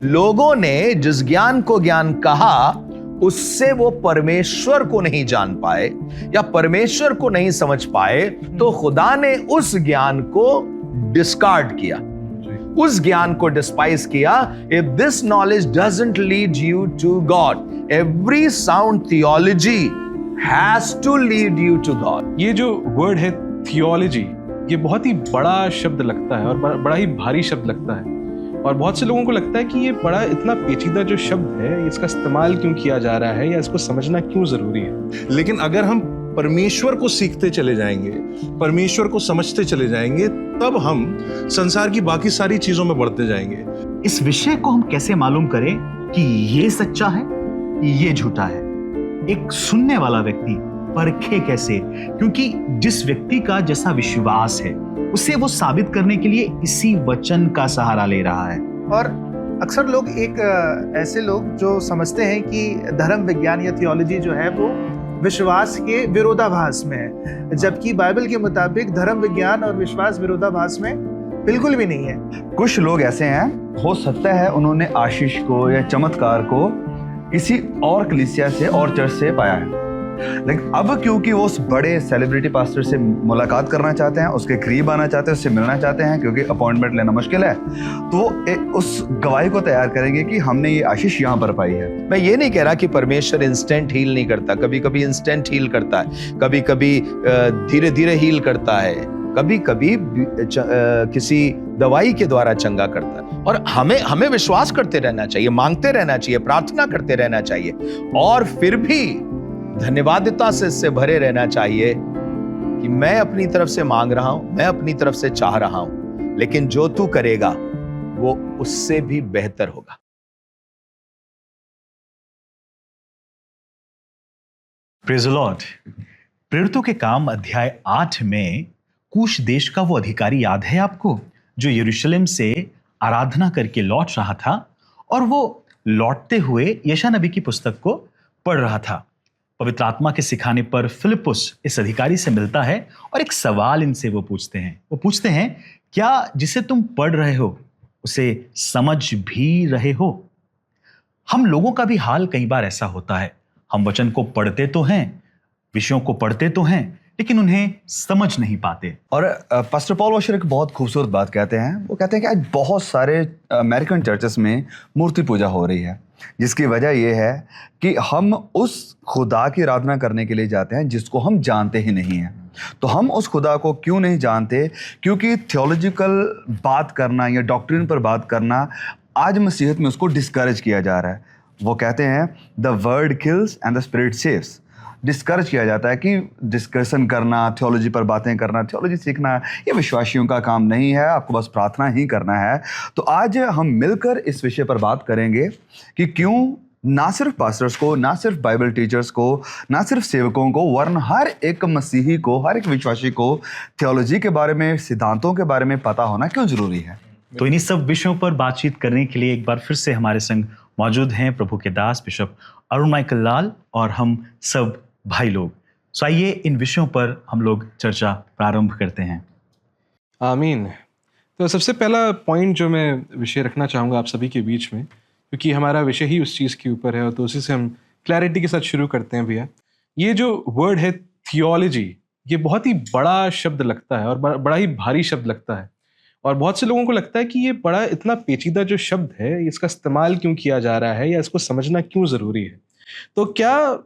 लोगों ने जिस ज्ञान को ज्ञान कहा उससे वो परमेश्वर को नहीं जान पाए या परमेश्वर को नहीं समझ पाए, तो खुदा ने उस ज्ञान को डिस्कार्ड किया, उस ज्ञान को डिस्पाइस किया। If this knowledge doesn't lead you to God, every sound theology has to lead you to God. ये जो वर्ड है थियोलॉजी, ये बहुत ही बड़ा शब्द लगता है और बड़ा ही भारी शब्द लगता है, और बहुत से लोगों को लगता है कि ये बड़ा इतना पेचीदा जो शब्द है, इसका इस्तेमाल क्यों किया जा रहा है या इसको समझना क्यों जरूरी है। लेकिन अगर हम परमेश्वर को सीखते चले जाएंगे, परमेश्वर को समझते चले जाएंगे, तब हम संसार की बाकी सारी चीजों में बढ़ते जाएंगे। इस विषय को हम कैसे मालूम करें कि ये सच्चा है, ये झूठा है? एक सुनने वाला व्यक्ति परखे कैसे? क्योंकि जिस व्यक्ति का जैसा विश्वास है उसे वो साबित करने के लिए इसी वचन का सहारा ले रहा है। और अक्सर लोग ऐसे लोग जो समझते हैं कि धर्म विज्ञान या थियोलॉजी जो है वो विश्वास के विरोधाभास में है, जबकि बाइबल के मुताबिक धर्म विज्ञान और विश्वास विरोधाभास में बिल्कुल भी नहीं है। कुछ लोग ऐसे हैं, हो सकता है उन्होंने आशीष को या चमत्कार को किसी और कलीसिया से और चर्च से पाया है, लेकिन अब क्योंकि वो उस बड़े सेलिब्रिटी पास्टर से मुलाकात करना चाहते हैं, उसके करीब आना चाहते हैं, उससे मिलना चाहते हैं, क्योंकि अपॉइंटमेंट लेना मुश्किल है, तो उस गवाही को तैयार करेंगे कि हमने ये आशीष यहाँ पर पाई है। मैं ये नहीं कह रहा कि परमेश्वर इंस्टेंट हील नहीं करता, कभी कभी इंस्टेंट हील करता है, कभी कभी धीरे धीरे हील करता है, कभी कभी किसी दवाई के द्वारा चंगा करता है। और हमें विश्वास करते रहना चाहिए, मांगते रहना चाहिए, प्रार्थना करते रहना चाहिए, और फिर भी धन्यवादिता से इससे भरे रहना चाहिए कि मैं अपनी तरफ से मांग रहा हूं, मैं अपनी तरफ से चाह रहा हूं, लेकिन जो तू करेगा वो उससे भी बेहतर होगा। Praise the Lord. प्रेरितों के काम अध्याय 8 में कूश देश का वो अधिकारी याद है आपको, जो यरूशलेम से आराधना करके लौट रहा था, और वो लौटते हुए यशायाह नबी की पुस्तक को पढ़ रहा था। पवित्र आत्मा के सिखाने पर फिलिपुस इस अधिकारी से मिलता है और एक सवाल इनसे वो पूछते हैं, क्या जिसे तुम पढ़ रहे हो उसे समझ भी रहे हो? हम लोगों का भी हाल कई बार ऐसा होता है, हम वचन को पढ़ते तो हैं, विषयों को पढ़ते तो हैं, लेकिन उन्हें समझ नहीं पाते। और पास्टर पॉल वॉशर एक बहुत खूबसूरत बात कहते हैं। वो कहते हैं कि आज बहुत सारे अमेरिकन चर्चेस में मूर्ति पूजा हो रही है, जिसकी वजह यह है कि हम उस खुदा की आराधना करने के लिए जाते हैं जिसको हम जानते ही नहीं हैं। तो हम उस खुदा को क्यों नहीं जानते? क्योंकि थियोलॉजिकल बात करना या डॉक्ट्रिन पर बात करना आज मसीहत में उसको डिस्करेज किया जा रहा है। वो कहते हैं the word kills and the spirit saves. Discourage किया जाता है कि डिस्कशन करना, थियोलॉजी पर बातें करना, थियोलॉजी सीखना ये विश्वासियों का काम नहीं है, आपको बस प्रार्थना ही करना है। तो आज हम मिलकर इस विषय पर बात करेंगे कि क्यों ना सिर्फ पास्टर्स को, ना सिर्फ बाइबल टीचर्स को, ना सिर्फ सेवकों को, वरन हर एक मसीही को, हर एक विश्वासी को थियोलॉजी के बारे में, सिद्धांतों के बारे में पता होना क्यों जरूरी है। तो इन्हीं सब विषयों पर बातचीत करने के लिए एक बार फिर से हमारे संग मौजूद हैं प्रभु के दास बिशप अरुण माइकल लाल और हम सब भाई लोग। सो आइए इन विषयों पर हम लोग चर्चा प्रारंभ करते हैं। आमीन। तो सबसे पहला पॉइंट जो मैं विषय रखना चाहूँगा आप सभी के बीच में, क्योंकि हमारा विषय ही उस चीज़ के ऊपर है, और तो उसी से हम क्लैरिटी के साथ शुरू करते हैं भैया। ये जो वर्ड है थियोलॉजी, ये बहुत ही बड़ा शब्द लगता है और बड़ा ही भारी शब्द लगता है, और बहुत से लोगों को लगता है कि ये बड़ा इतना पेचीदा जो शब्द है, इसका इस्तेमाल क्यों किया जा रहा है या इसको समझना क्यों ज़रूरी है। तो क्या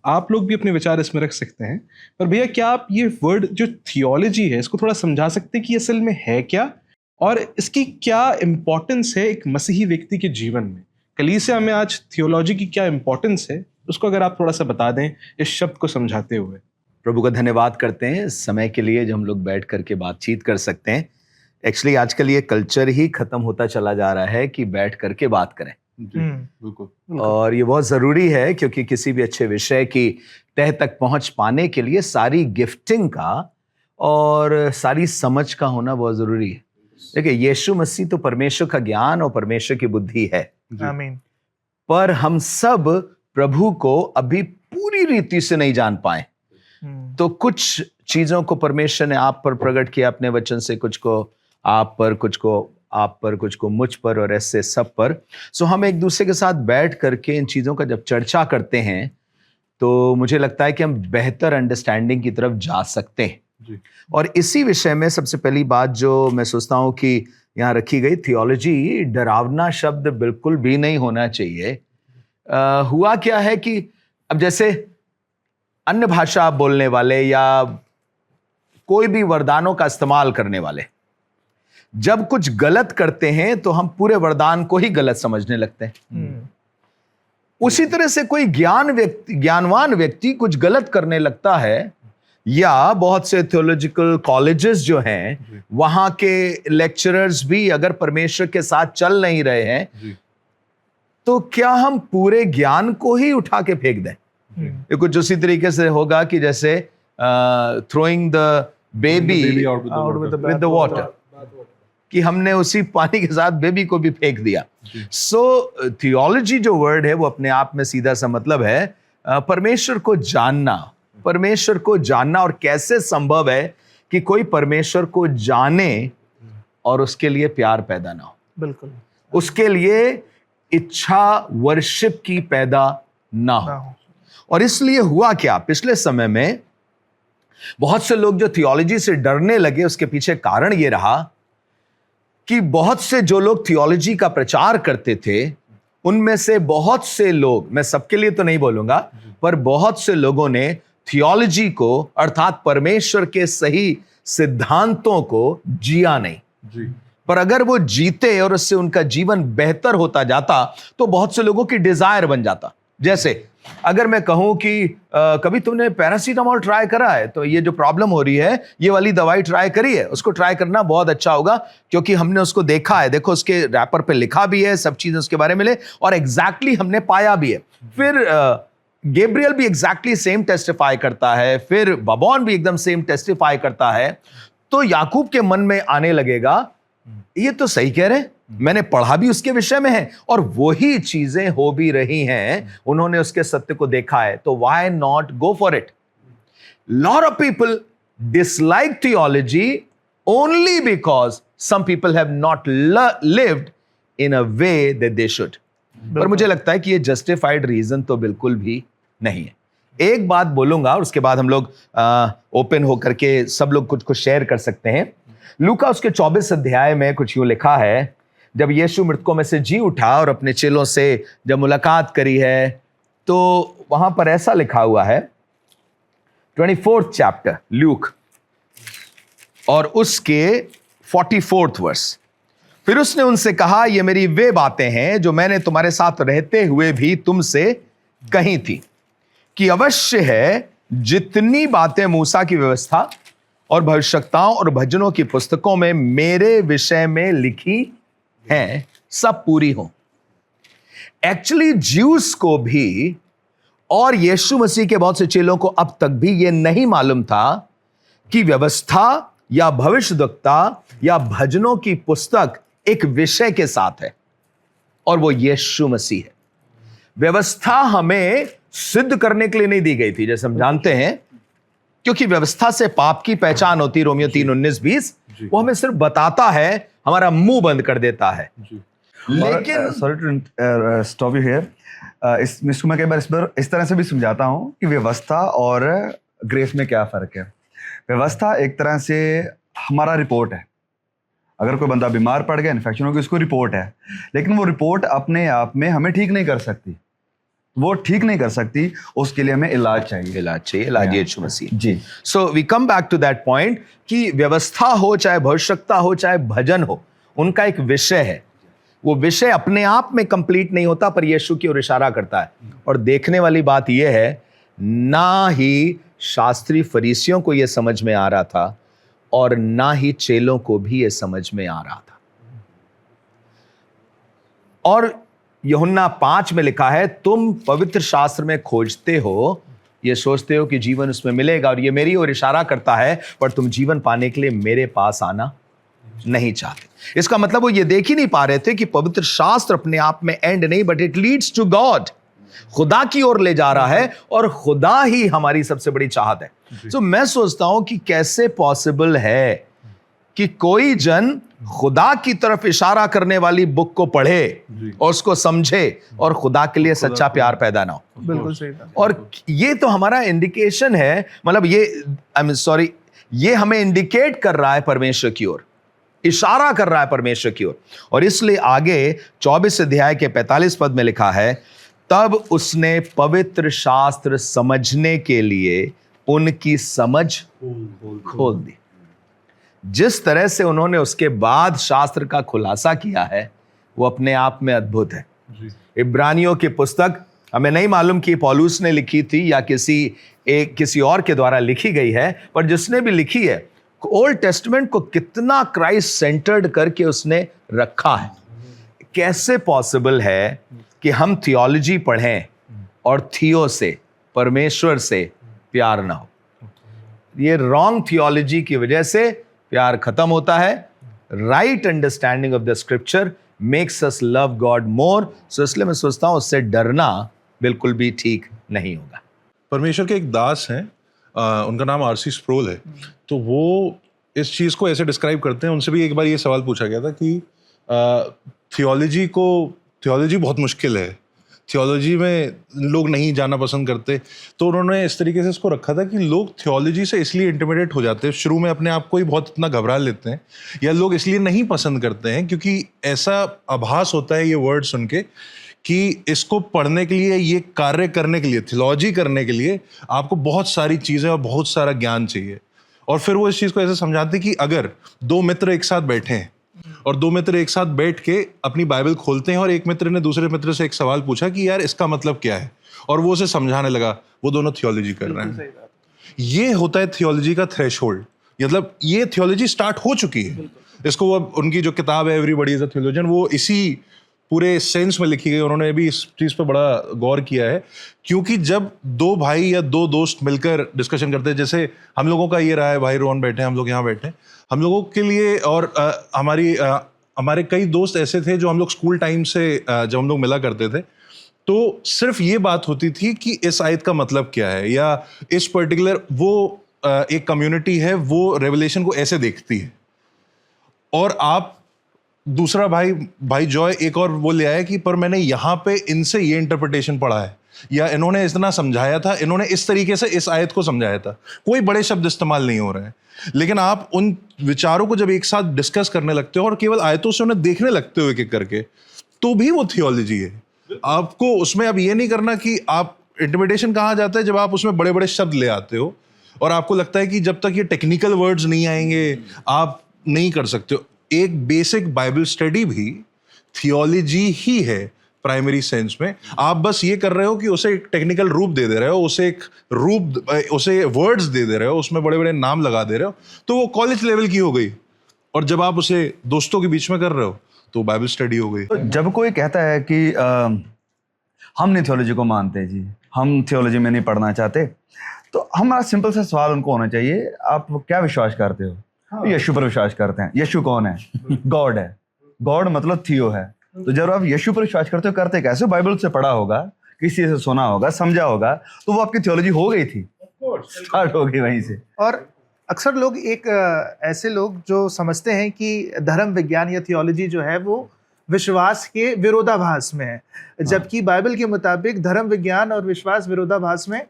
आप लोग भी अपने विचार इसमें रख सकते हैं, पर भैया क्या आप ये वर्ड जो थियोलॉजी है इसको थोड़ा समझा सकते हैं कि असल में है क्या, और इसकी क्या इम्पोर्टेंस है एक मसीही व्यक्ति के जीवन में? कलीसिया में आज थियोलॉजी की क्या इम्पोर्टेंस है, उसको अगर आप थोड़ा सा बता दें इस शब्द को समझाते हुए। प्रभु का धन्यवाद करते हैं इस समय के लिए जब हम लोग बैठ करके बातचीत कर सकते हैं। एक्चुअली आजकल ये कल्चर ही खत्म होता चला जा रहा है कि बैठ करके बात करें, बिल्कुल। और ये बहुत जरूरी है, क्योंकि किसी भी अच्छे विषय की तह तक पहुंच पाने के लिए सारी गिफ्टिंग का और सारी समझ का होना बहुत जरूरी है। देखिए, यीशु मसीह तो परमेश्वर का ज्ञान और परमेश्वर की बुद्धि है, आमीन। पर हम सब प्रभु को अभी पूरी रीति से नहीं जान पाए। तो कुछ चीजों को परमेश्वर ने आप पर प्रकट किया अपने वचन से, कुछ को आप पर, कुछ को आप पर, कुछ को मुझ पर और ऐसे सब पर। सो हम एक दूसरे के साथ बैठ करके इन चीज़ों का जब चर्चा करते हैं तो मुझे लगता है कि हम बेहतर अंडरस्टैंडिंग की तरफ जा सकते हैं। जी। और इसी विषय में सबसे पहली बात जो मैं सोचता हूँ कि यहाँ रखी गई, थियोलॉजी डरावना शब्द बिल्कुल भी नहीं होना चाहिए। हुआ क्या है कि अब जैसे अन्य भाषा बोलने वाले या कोई भी वरदानों का इस्तेमाल करने वाले जब कुछ गलत करते हैं तो हम पूरे वरदान को ही गलत समझने लगते हैं। उसी तरह से कोई ज्ञानवान व्यक्ति कुछ गलत करने लगता है, या बहुत से थियोलॉजिकल कॉलेजेस जो हैं वहां के लेक्चरर्स भी अगर परमेश्वर के साथ चल नहीं रहे हैं तो क्या हम पूरे ज्ञान को ही उठा के फेंक दें? ये कुछ उसी तरीके से होगा कि जैसे throwing the baby with the water, कि हमने उसी पानी के साथ बेबी को भी फेंक दिया। सो थियोलॉजी जो वर्ड है वो अपने आप में सीधा सा मतलब है परमेश्वर को जानना। परमेश्वर को जानना, और कैसे संभव है कि कोई परमेश्वर को जाने और उसके लिए प्यार पैदा ना हो, बिल्कुल उसके लिए इच्छा वर्शिप की पैदा ना हो। और इसलिए हुआ क्या, पिछले समय में बहुत से लोग जो थियोलॉजी से डरने लगे, उसके पीछे कारण यह रहा कि बहुत से जो लोग थियोलॉजी का प्रचार करते थे उनमें से बहुत से लोग, मैं सबके लिए तो नहीं बोलूंगा, पर बहुत से लोगों ने थियोलॉजी को अर्थात परमेश्वर के सही सिद्धांतों को जिया नहीं। पर अगर वो जीते और उससे उनका जीवन बेहतर होता जाता तो बहुत से लोगों की डिजायर बन जाता। जैसे अगर मैं कहूं कि कभी तुमने पैरासीटामोल ट्राई करा है, तो ये जो प्रॉब्लम हो रही है ये वाली दवाई ट्राई करी है, उसको ट्राई करना बहुत अच्छा होगा क्योंकि हमने उसको देखा है, देखो उसके रैपर पे लिखा भी है, सब चीजें उसके बारे में ले, और एग्जैक्टली हमने पाया भी है। फिर गैब्रियल भी एग्जैक्टली सेम टेस्टिफाई करता है, फिर बबॉन भी एकदम सेम टेस्टिफाई करता है। तो याकूब के मन में आने लगेगा ये तो सही कह रहे हैं, मैंने पढ़ा भी उसके विषय में है और वही चीजें हो भी रही हैं, उन्होंने उसके सत्य को देखा है, तो why not go for it. Lot of people dislike theology only because some people have not lived in a way that they should. पर मुझे लगता है कि ये जस्टिफाइड रीजन तो बिल्कुल भी नहीं है। एक बात बोलूंगा और उसके बाद हम लोग ओपन होकर के सब लोग कुछ शेयर कर सकते हैं। लूका उसके 24 अध्याय में कुछ यूं लिखा है, जब यीशु मृतकों में से जी उठा और अपने चेलों से जब मुलाकात करी है, तो वहां पर ऐसा लिखा हुआ है, 24th चैप्टर ल्यूक और उसके 44th वर्स। फिर उसने उनसे कहा, ये मेरी वे बातें हैं जो मैंने तुम्हारे साथ रहते हुए भी तुमसे कही थी, कि अवश्य है जितनी बातें मूसा की व्यवस्था और भविष्यवक्ताओं और भजनों की पुस्तकों में मेरे विषय में लिखी हैं सब पूरी हो। एक्चुअली ज्यूस को भी और यीशु मसीह के बहुत से चेलों को अब तक भी यह नहीं मालूम था कि व्यवस्था या भविष्यवक्ता या भजनों की पुस्तक एक विषय के साथ है और वो यीशु मसीह है। व्यवस्था हमें सिद्ध करने के लिए नहीं दी गई थी, जैसे हम जानते हैं, क्योंकि व्यवस्था से पाप की पहचान होती, रोमियो 3:19-20, वो हमें सिर्फ बताता है, हमारा मुंह बंद कर देता है। लेकिन sorry to stop you here, इसको मैं कई बार इस तरह से भी समझाता हूँ कि व्यवस्था और ग्रेस में क्या फर्क है। व्यवस्था एक तरह से हमारा रिपोर्ट है, अगर कोई बंदा बीमार पड़ गया, इन्फेक्शन हो गई, उसको रिपोर्ट है, लेकिन वो रिपोर्ट अपने आप में हमें ठीक नहीं कर सकती, वो ठीक नहीं कर सकती, उसके लिए हमें इलाज चाहिए। इलाज Yeshu Masih ji. So we come back to that point कि व्यवस्था हो चाहे भविष्यवक्ता हो चाहे भजन हो, उनका एक विषय है। वो विषय अपने आप में कंप्लीट नहीं होता, पर यीशु की ओर इशारा करता है। और देखने वाली बात यह है, ना ही शास्त्री फरीसियों को यह समझ में आ रहा था और ना ही चेलों को भी यह समझ में आ रहा था। और यूहन्ना 5 में लिखा है, तुम पवित्र शास्त्र में खोजते हो, ये सोचते हो कि जीवन उसमें मिलेगा, और ये मेरी ओर इशारा करता है, पर तुम जीवन पाने के लिए मेरे पास आना नहीं चाहते। इसका मतलब वो ये देख ही नहीं पा रहे थे कि पवित्र शास्त्र अपने आप में एंड नहीं, but it leads to God, खुदा की ओर ले जा रहा है, और खुदा ही हमारी सबसे बड़ी चाहत है। तो मैं सोचता हूं कि कैसे पॉसिबल है कि कोई जन खुदा की तरफ इशारा करने वाली बुक को पढ़े और उसको समझे और खुदा के लिए सच्चा प्यार पैदा ना हो। बिल्कुल सही बात। और ये तो हमारा इंडिकेशन है, मतलब ये आई मीन सॉरी, ये हमें इंडिकेट कर रहा है परमेश्वर की ओर, इशारा कर रहा है परमेश्वर की ओर। और इसलिए आगे 24 अध्याय के 45 पद में लिखा है, तब उसने पवित्र शास्त्र समझने के लिए उनकी समझ खोल दी। जिस तरह से उन्होंने उसके बाद शास्त्र का खुलासा किया है वो अपने आप में अद्भुत है। इब्रानियों की पुस्तक हमें नहीं मालूम कि पौलुस ने लिखी थी या किसी और के द्वारा लिखी गई है, पर जिसने भी लिखी है ओल्ड टेस्टमेंट को कितना क्राइस्ट सेंटर्ड करके उसने रखा है। कैसे पॉसिबल है कि हम थियोलॉजी पढ़ें और थियो से, परमेश्वर से प्यार ना हो? ये रॉन्ग थियोलॉजी की वजह से प्यार खत्म होता है। Right understanding of the scripture makes us love God more. So इसलिए मैं सोचता हूं उससे डरना बिल्कुल भी ठीक नहीं होगा। परमेश्वर के एक दास हैं, उनका नाम आरसी स्प्रोल है, तो वो इस चीज़ को ऐसे डिस्क्राइब करते हैं। उनसे भी एक बार ये सवाल पूछा गया था कि थियोलॉजी बहुत मुश्किल है, थियोलॉजी में लोग नहीं जाना पसंद करते। तो उन्होंने इस तरीके से इसको रखा था कि लोग थियोलॉजी से इसलिए इंटिमिडेट हो जाते हैं, शुरू में अपने आप को ही बहुत इतना घबरा लेते हैं, या लोग इसलिए नहीं पसंद करते हैं क्योंकि ऐसा आभास होता है ये वर्ड सुन के कि इसको पढ़ने के लिए, ये कार्य करने के लिए, थियोलॉजी करने के लिए आपको बहुत सारी चीज़ें और बहुत सारा ज्ञान चाहिए। और फिर वो इस चीज़ को ऐसे समझाते हैं कि अगर दो मित्र एक साथ बैठे हैं और दो मित्र एक साथ बैठ के अपनी बाइबल खोलते हैं और एक मित्र ने दूसरे मित्र से एक सवाल पूछा कि यार इसका मतलब क्या है, और वो उसे समझाने लगा, वो दोनों थियोलॉजी कर रहे हैं। ये होता है थियोलॉजी का थ्रेशोल्ड, मतलब ये थियोलॉजी स्टार्ट हो चुकी है। इसको वो उनकी जो किताब है एवरीबॉडी इज अ थियोलॉजियन, वो इसी पूरे सेंस में लिखी गई। उन्होंने भी इस चीज़ पर बड़ा गौर किया है, क्योंकि जब दो भाई या दो दोस्त मिलकर डिस्कशन करते हैं, जैसे हम लोगों का ये रहा है, भाई रोहन बैठे हैं, हम लोग यहाँ बैठे हैं, हम लोगों के लिए, और हमारे कई दोस्त ऐसे थे जो हम लोग स्कूल टाइम से जब हम लोग मिला करते थे, तो सिर्फ ये बात होती थी कि इस आयत का मतलब क्या है, या इस पर्टिकुलर वो एक कम्युनिटी है वो रेवलेशन को ऐसे देखती है। और आप दूसरा भाई जॉय एक और वो ले आया कि पर मैंने यहाँ पे इनसे ये इंटरप्रिटेशन पढ़ा है, या इन्होंने इतना समझाया था, इन्होंने इस तरीके से इस आयत को समझाया था। कोई बड़े शब्द इस्तेमाल नहीं हो रहे हैं, लेकिन आप उन विचारों को जब एक साथ डिस्कस करने लगते हो और केवल आयतों से उन्हें देखने लगते हो एक एक करके, तो भी वो थियोलॉजी है। आपको उसमें अब ये नहीं करना कि आप इंटरप्रिटेशन कहाँ जाता है जब आप उसमें बड़े बड़े शब्द ले आते हो और आपको लगता है कि जब तक ये टेक्निकल वर्ड्स नहीं आएंगे आप नहीं कर सकते हो। एक बेसिक बाइबल स्टडी भी थियोलॉजी ही है प्राइमरी सेंस में। आप बस ये कर रहे हो कि उसे एक टेक्निकल रूप दे दे रहे हो, उसे वर्ड्स दे दे रहे हो, उसमें बड़े बड़े नाम लगा दे रहे हो, तो वो कॉलेज लेवल की हो गई। और जब आप उसे दोस्तों के बीच में कर रहे हो तो बाइबल स्टडी हो गई। तो जब कोई कहता है कि हम नहीं थियोलॉजी को मानते जी, हम थियोलॉजी में नहीं पढ़ना चाहते, तो हमारा सिंपल सा सवाल उनको होना चाहिए, आप क्या विश्वास करते हो? यीशु पर विश्वास करते हैं। यीशु कौन है? गॉड है। गॉड मतलब थियो है। तो जब आप यीशु पर विश्वास करते हो, करते कैसे? बाइबल से पढ़ा होगा, किसी से सुना होगा, समझा होगा, तो वो आपकी थियोलॉजी हो गई थी, स्टार्ट हो गई वहीं से। और अक्सर लोग ऐसे लोग जो समझते हैं कि धर्म विज्ञान या थियोलॉजी जो है वो विश्वास के विरोधाभास में है, जबकि बाइबल के मुताबिक धर्म विज्ञान और विश्वास विरोधाभास में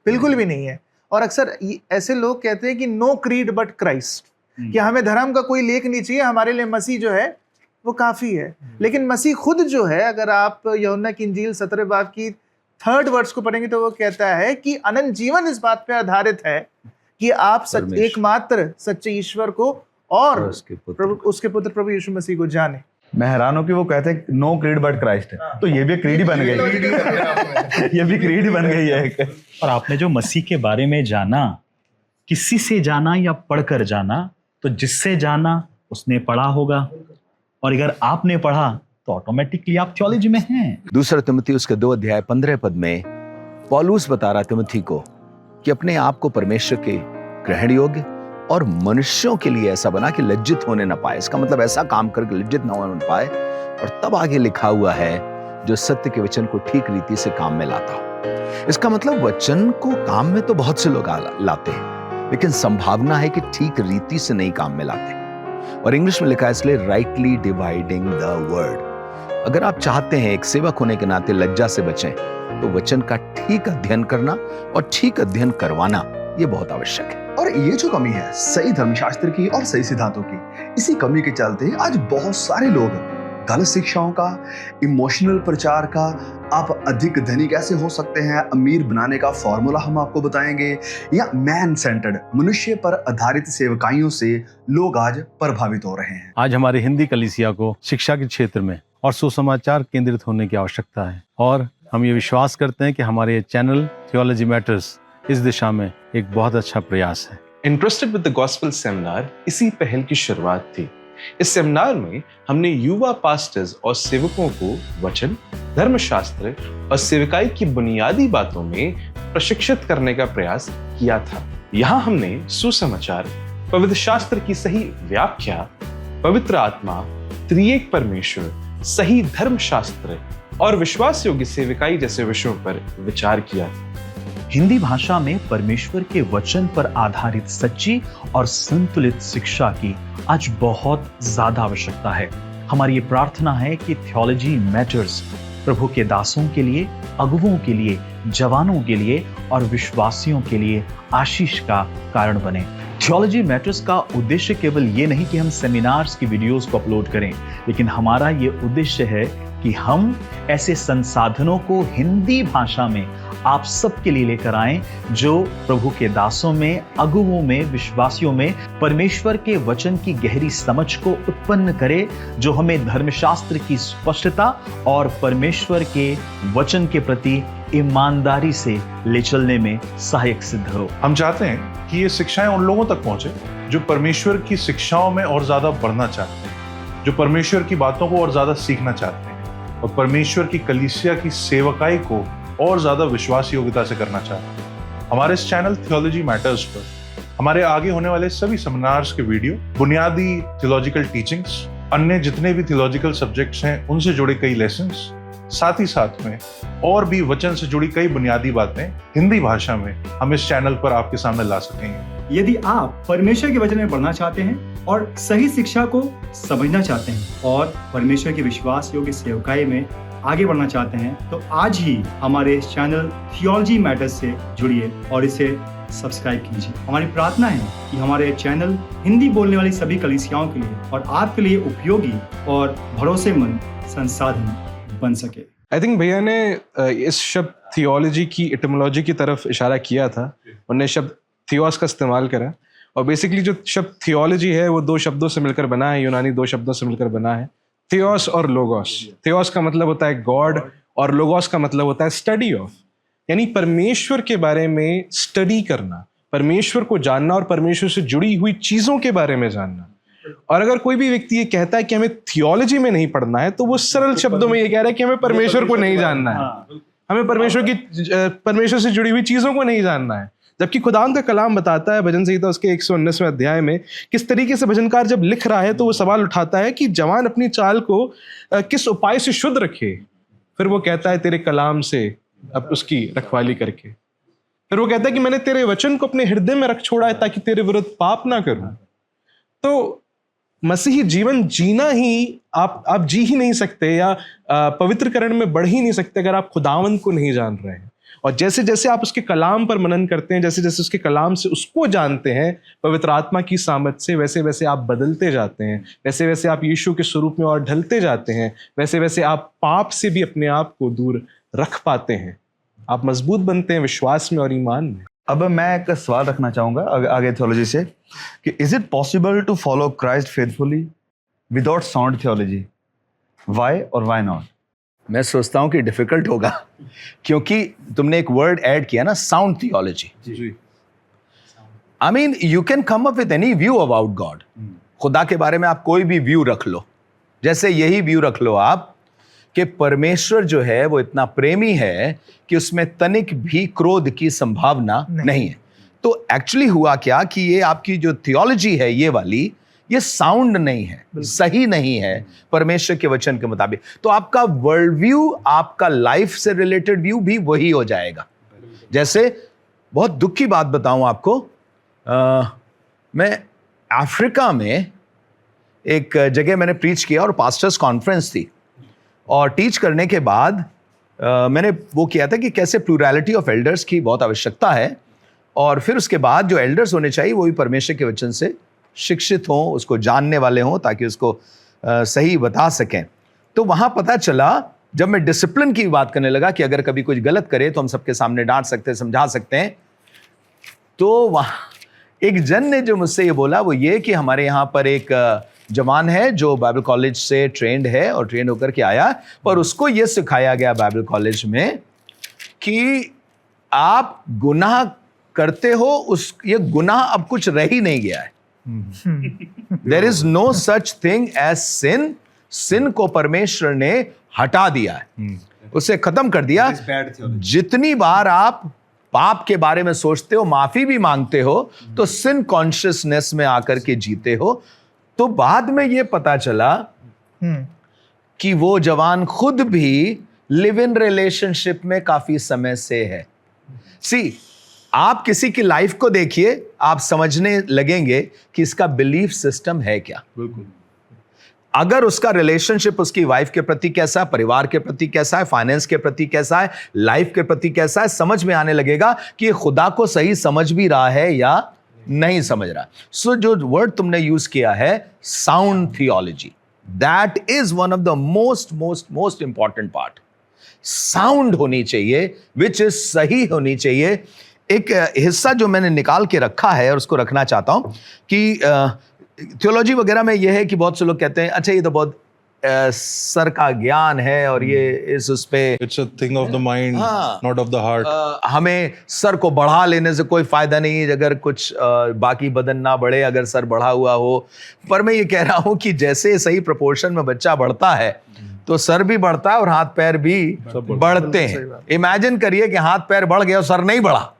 बिल्कुल भी नहीं है। और अक्सर ऐसे लोग कहते हैं कि नो क्रीड बट क्राइस्ट, कि हमें धर्म का कोई लेख नहीं चाहिए, हमारे लिए मसीह जो है वो काफी है। लेकिन मसीह खुद जो है, अगर आप यूहन्ना की इंजील 17 बाब की 3rd वर्स को पढ़ेंगे तो वो कहता है कि अनंत जीवन इस बात पे आधारित है कि आप एकमात्र सच्चे ईश्वर को और उसके पुत्र प्रभु यीशु मसीह को जाने। मैं हैरान हूं कि वो कहते हैं नो क्रीड बट क्राइस्ट है, तो ये भी क्रीड ही बन गई। ये भी क्रीड ही बन गई है एक। और आपने जो मसीह के बारे में जाना, किसी से जाना या पढ़कर जाना, तो जिससे जाना उसने पढ़ा होगा, और अगर आपने पढ़ा तो ऑटोमेटिकली आप थियोलॉजी में हैं। दूसरा तिमोथी उसके 2 अध्याय 15 पद में पौलुस बता रहा तिमोथी को कि अपने आप को परमेश्वर के ग्रहण योग्य और मनुष्यों के लिए ऐसा बना कि लज्जित होने ना पाए। इसका मतलब ऐसा काम करके लज्जित ना होने पाए। और तब आगे लिखा हुआ है जो सत्य के वचन को ठीक रीति से काम में लाता हो। इसका मतलब वचन को काम में तो बहुत से लोग लाते हैं, लेकिन संभावना है कि ठीक रीति से नहीं काम में लाते। और इंग्लिश में लिखा है इसलिए राइटली डिवाइडिंग द वर्ड। अगर आप चाहते हैं एक सेवक होने के नाते लज्जा से बचें, तो वचन का ठीक अध्ययन करना और ठीक अध्ययन करवाना ये बहुत आवश्यक है। और ये जो कमी है सही धर्मशास्त्र की और सही सिद्धांतों की, इसी कमी के चलते आज बहुत सारे लोग गलत शिक्षाओं का, इमोशनल प्रचार का, आप अधिक धनी कैसे हो सकते हैं, अमीर बनाने का फॉर्मूला हम आपको बताएंगे, या मैन सेंटर्ड मनुष्य पर आधारित सेवकाइयों से लोग आज प्रभावित हो रहे हैं। आज हमारी हिंदी कलीसिया को शिक्षा के क्षेत्र में और सुसमाचार केंद्रित होने की आवश्यकता है, और हम ये विश्वास करते हैं कि हमारे ये चैनल थियोलॉजी मैटर्स इस दिशा में एक बहुत अच्छा प्रयास है। Interested with the gospel seminar इसी पहल की शुरुआत थी। इस सेमिनार में हमने युवा पास्टर्स और सेवकों को वचन, धर्मशास्त्र और सेवकाई की बुनियादी बातों में प्रशिक्षित करने का प्रयास किया था। यहाँ हमने सुसमाचार, पवित्र शास्त्र की सही व्याख्या, पवित्र आत्मा, त्रिएक परमेश्वर, सही धर्मशास्त्र और विश्वास योग्य सेवकाई जैसे विषयों पर विचार किया। हिंदी भाषा में परमेश्वर के वचन पर आधारित सच्ची और संतुलित शिक्षा की आज बहुत ज्यादा आवश्यकता है। हमारी ये प्रार्थना है कि थियोलॉजी मैटर्स प्रभु के दासों के लिए, अगुवों के लिए, जवानों के लिए और विश्वासियों के लिए आशीष का कारण बने। थियोलॉजी मैटर्स का उद्देश्य केवल ये नहीं कि हम सेमिनार्स की वीडियोस को अपलोड करें, लेकिन हमारा ये उद्देश्य है कि हम ऐसे संसाधनों को हिंदी भाषा में आप सबके लिए लेकर आएं जो प्रभु के दासों में, अगुवों में, विश्वासियों में परमेश्वर के वचन की गहरी समझ को उत्पन्न करे, जो हमें धर्मशास्त्र की स्पष्टता और परमेश्वर के वचन के प्रति ईमानदारी से ले चलने में सहायक सिद्ध हो। हम चाहते हैं कि ये शिक्षाएं उन लोगों तक पहुंचे जो परमेश्वर की शिक्षाओं में और ज्यादा बढ़ना चाहते हैं, जो परमेश्वर की बातों को और ज्यादा सीखना चाहते हैं और परमेश्वर की कलीसिया की सेवकाई को और ज्यादा विश्वास योग्यता से करना चाहते हैं। हमारे इस चैनल थियोलॉजी मैटर्स पर हमारे आगे होने वाले सभी सेमिनार्स के वीडियो, बुनियादी थियोलॉजिकल टीचिंग्स, अन्य जितने भी थियोलॉजिकल सब्जेक्ट्स हैं उनसे जुड़े कई लेसन्स, साथ ही साथ में और भी वचन से जुड़ी कई बुनियादी बातें हिंदी भाषा में हम इस चैनल पर आपके सामने ला सकेंगे। यदि आप परमेश्वर के वचन में बढ़ना चाहते हैं और सही शिक्षा को समझना चाहते हैं और परमेश्वर के विश्वास योग्य सेवकाई में आगे बढ़ना चाहते हैं, तो आज ही हमारे इस चैनल थियोलॉजी मैटर्स से जुड़िए और इसे सब्सक्राइब कीजिए। हमारी प्रार्थना है कि हमारे चैनल हिंदी बोलने वाली सभी कलीसियाओं के लिए और आपके लिए उपयोगी और भरोसेमंद संसाधन बन सके। आई थिंक भैया ने इस शब्द थियोलॉजी की एटिमोलॉजी की तरफ इशारा किया था। उन्होंने शब्द थियोस का इस्तेमाल करा, और बेसिकली जो शब्द थियोलॉजी है वो दो शब्दों से मिलकर बना है, यूनानी दो शब्दों से मिलकर बना है, थियोस और लोगोस। थियोस का मतलब होता है गॉड और लोगोस का मतलब होता है स्टडी ऑफ, यानी परमेश्वर के बारे में स्टडी करना, परमेश्वर को जानना और परमेश्वर से जुड़ी हुई चीजों के बारे में जानना। और अगर कोई भी व्यक्ति ये कहता है कि हमें थियोलॉजी में नहीं पढ़ना है, तो वो सरल शब्दों में ये कह रहा है कि हमें परमेश्वर को नहीं जानना है, हमें परमेश्वर से जुड़ी हुई चीजों को नहीं जानना है। जबकि खुदावंद का कलाम बताता है भजन संहिता उसके 119वें अध्याय में किस तरीके से भजनकार जब लिख रहा है तो वो सवाल उठाता है कि जवान अपनी चाल को किस उपाय से शुद्ध रखे। फिर वो कहता है तेरे कलाम से अब उसकी रखवाली करके। फिर वो कहता है कि मैंने तेरे वचन को अपने हृदय में रख छोड़ा है ताकि तेरे विरुद्ध पाप ना करूं। तो मसीही जीवन जीना ही आप जी ही नहीं सकते या पवित्रकरण में बढ़ ही नहीं सकते अगर आप खुदावंद को नहीं जान रहे हैं। और जैसे जैसे आप उसके कलाम पर मनन करते हैं, जैसे जैसे उसके कलाम से उसको जानते हैं पवित्र आत्मा की सामर्थ से, वैसे वैसे आप बदलते जाते हैं, वैसे वैसे आप यीशु के स्वरूप में और ढलते जाते हैं, वैसे वैसे आप पाप से भी अपने आप को दूर रख पाते हैं, आप मजबूत बनते हैं विश्वास में और ईमान में। अब मैं एक सवाल रखना चाहूंगा आगे थियोलॉजी से कि is it possible to follow Christ faithfully without sound theology? Why और व्हाई नॉट? मैं सोचता हूं कि डिफिकल्ट होगा, क्योंकि तुमने एक वर्ड ऐड किया ना, sound theology. I mean you can come up with any view about God. खुदा के बारे में आप कोई भी व्यू रख लो, जैसे यही व्यू रख लो आप कि परमेश्वर जो है वो इतना प्रेमी है कि उसमें तनिक भी क्रोध की संभावना नहीं है। तो एक्चुअली हुआ क्या कि ये आपकी जो थियोलॉजी है ये वाली, ये साउंड नहीं है, सही नहीं है परमेश्वर के वचन के मुताबिक। तो आपका वर्ल्ड व्यू, आपका लाइफ से रिलेटेड व्यू भी वही हो जाएगा। जैसे बहुत दुख की बात बताऊं आपको, मैं अफ्रीका में एक जगह मैंने प्रीच किया और पास्टर्स कॉन्फ्रेंस थी, और टीच करने के बाद मैंने वो किया था कि कैसे प्लूरैलिटी ऑफ एल्डर्स की बहुत आवश्यकता है, और फिर उसके बाद जो एल्डर्स होने चाहिए वो भी परमेश्वर के वचन से शिक्षित हों, उसको जानने वाले हों, ताकि उसको सही बता सकें। तो वहाँ पता चला, जब मैं डिसिप्लिन की बात करने लगा कि अगर कभी कुछ गलत करे तो हम सबके सामने डांट सकते हैं, समझा सकते हैं, तो वहाँ एक जन ने जो मुझसे ये बोला वो ये कि हमारे यहाँ पर एक जवान है जो बाइबल कॉलेज से ट्रेंड है और ट्रेंड होकर के आया, पर उसको ये सिखाया गया बाइबल कॉलेज में कि आप गुनाह करते हो, उस ये गुनाह अब कुछ रह ही नहीं गया है। There is no such thing as sin. Sin को परमेश्वर ने हटा दिया है, उसे खत्म कर दिया। जितनी बार आप पाप के बारे में सोचते हो, माफी भी मांगते हो, तो सिन कॉन्शियसनेस में आकर के जीते हो। तो बाद में ये पता चला कि वो जवान खुद भी लिव इन रिलेशनशिप में काफी समय से है। सी, आप किसी की लाइफ को देखिए, आप समझने लगेंगे कि इसका बिलीफ सिस्टम है क्या। बिल्कुल। अगर उसका रिलेशनशिप उसकी वाइफ के प्रति कैसा है, परिवार के प्रति कैसा है, फाइनेंस के प्रति कैसा है, लाइफ के प्रति कैसा है, समझ में आने लगेगा कि ये खुदा को सही समझ भी रहा है या नहीं समझ रहा। सो जो वर्ड तुमने यूज किया है sound theology, that is one of the most important part. Sound होनी चाहिए, विच इज सही होनी चाहिए। एक हिस्सा जो मैंने निकाल के रखा है और उसको रखना चाहता हूं कि थियोलॉजी वगैरह में यह है कि बहुत से लोग कहते हैं अच्छा ये तो बहुत सर का ज्ञान है और ये उस पे it's a thing of the mind, not of the heart. हमें सर को बढ़ा लेने से कोई फायदा नहीं, अगर कुछ बाकी बदन ना बढ़े, अगर सर बढ़ा हुआ हो। पर मैं ये कह रहा हूं कि जैसे सही प्रोपोर्शन में बच्चा बढ़ता है तो सर भी बढ़ता है और हाथ पैर भी बढ़ते हैं। इमेजिन करिए कि हाथ पैर बढ़ गए और सर नहीं बढ़ा,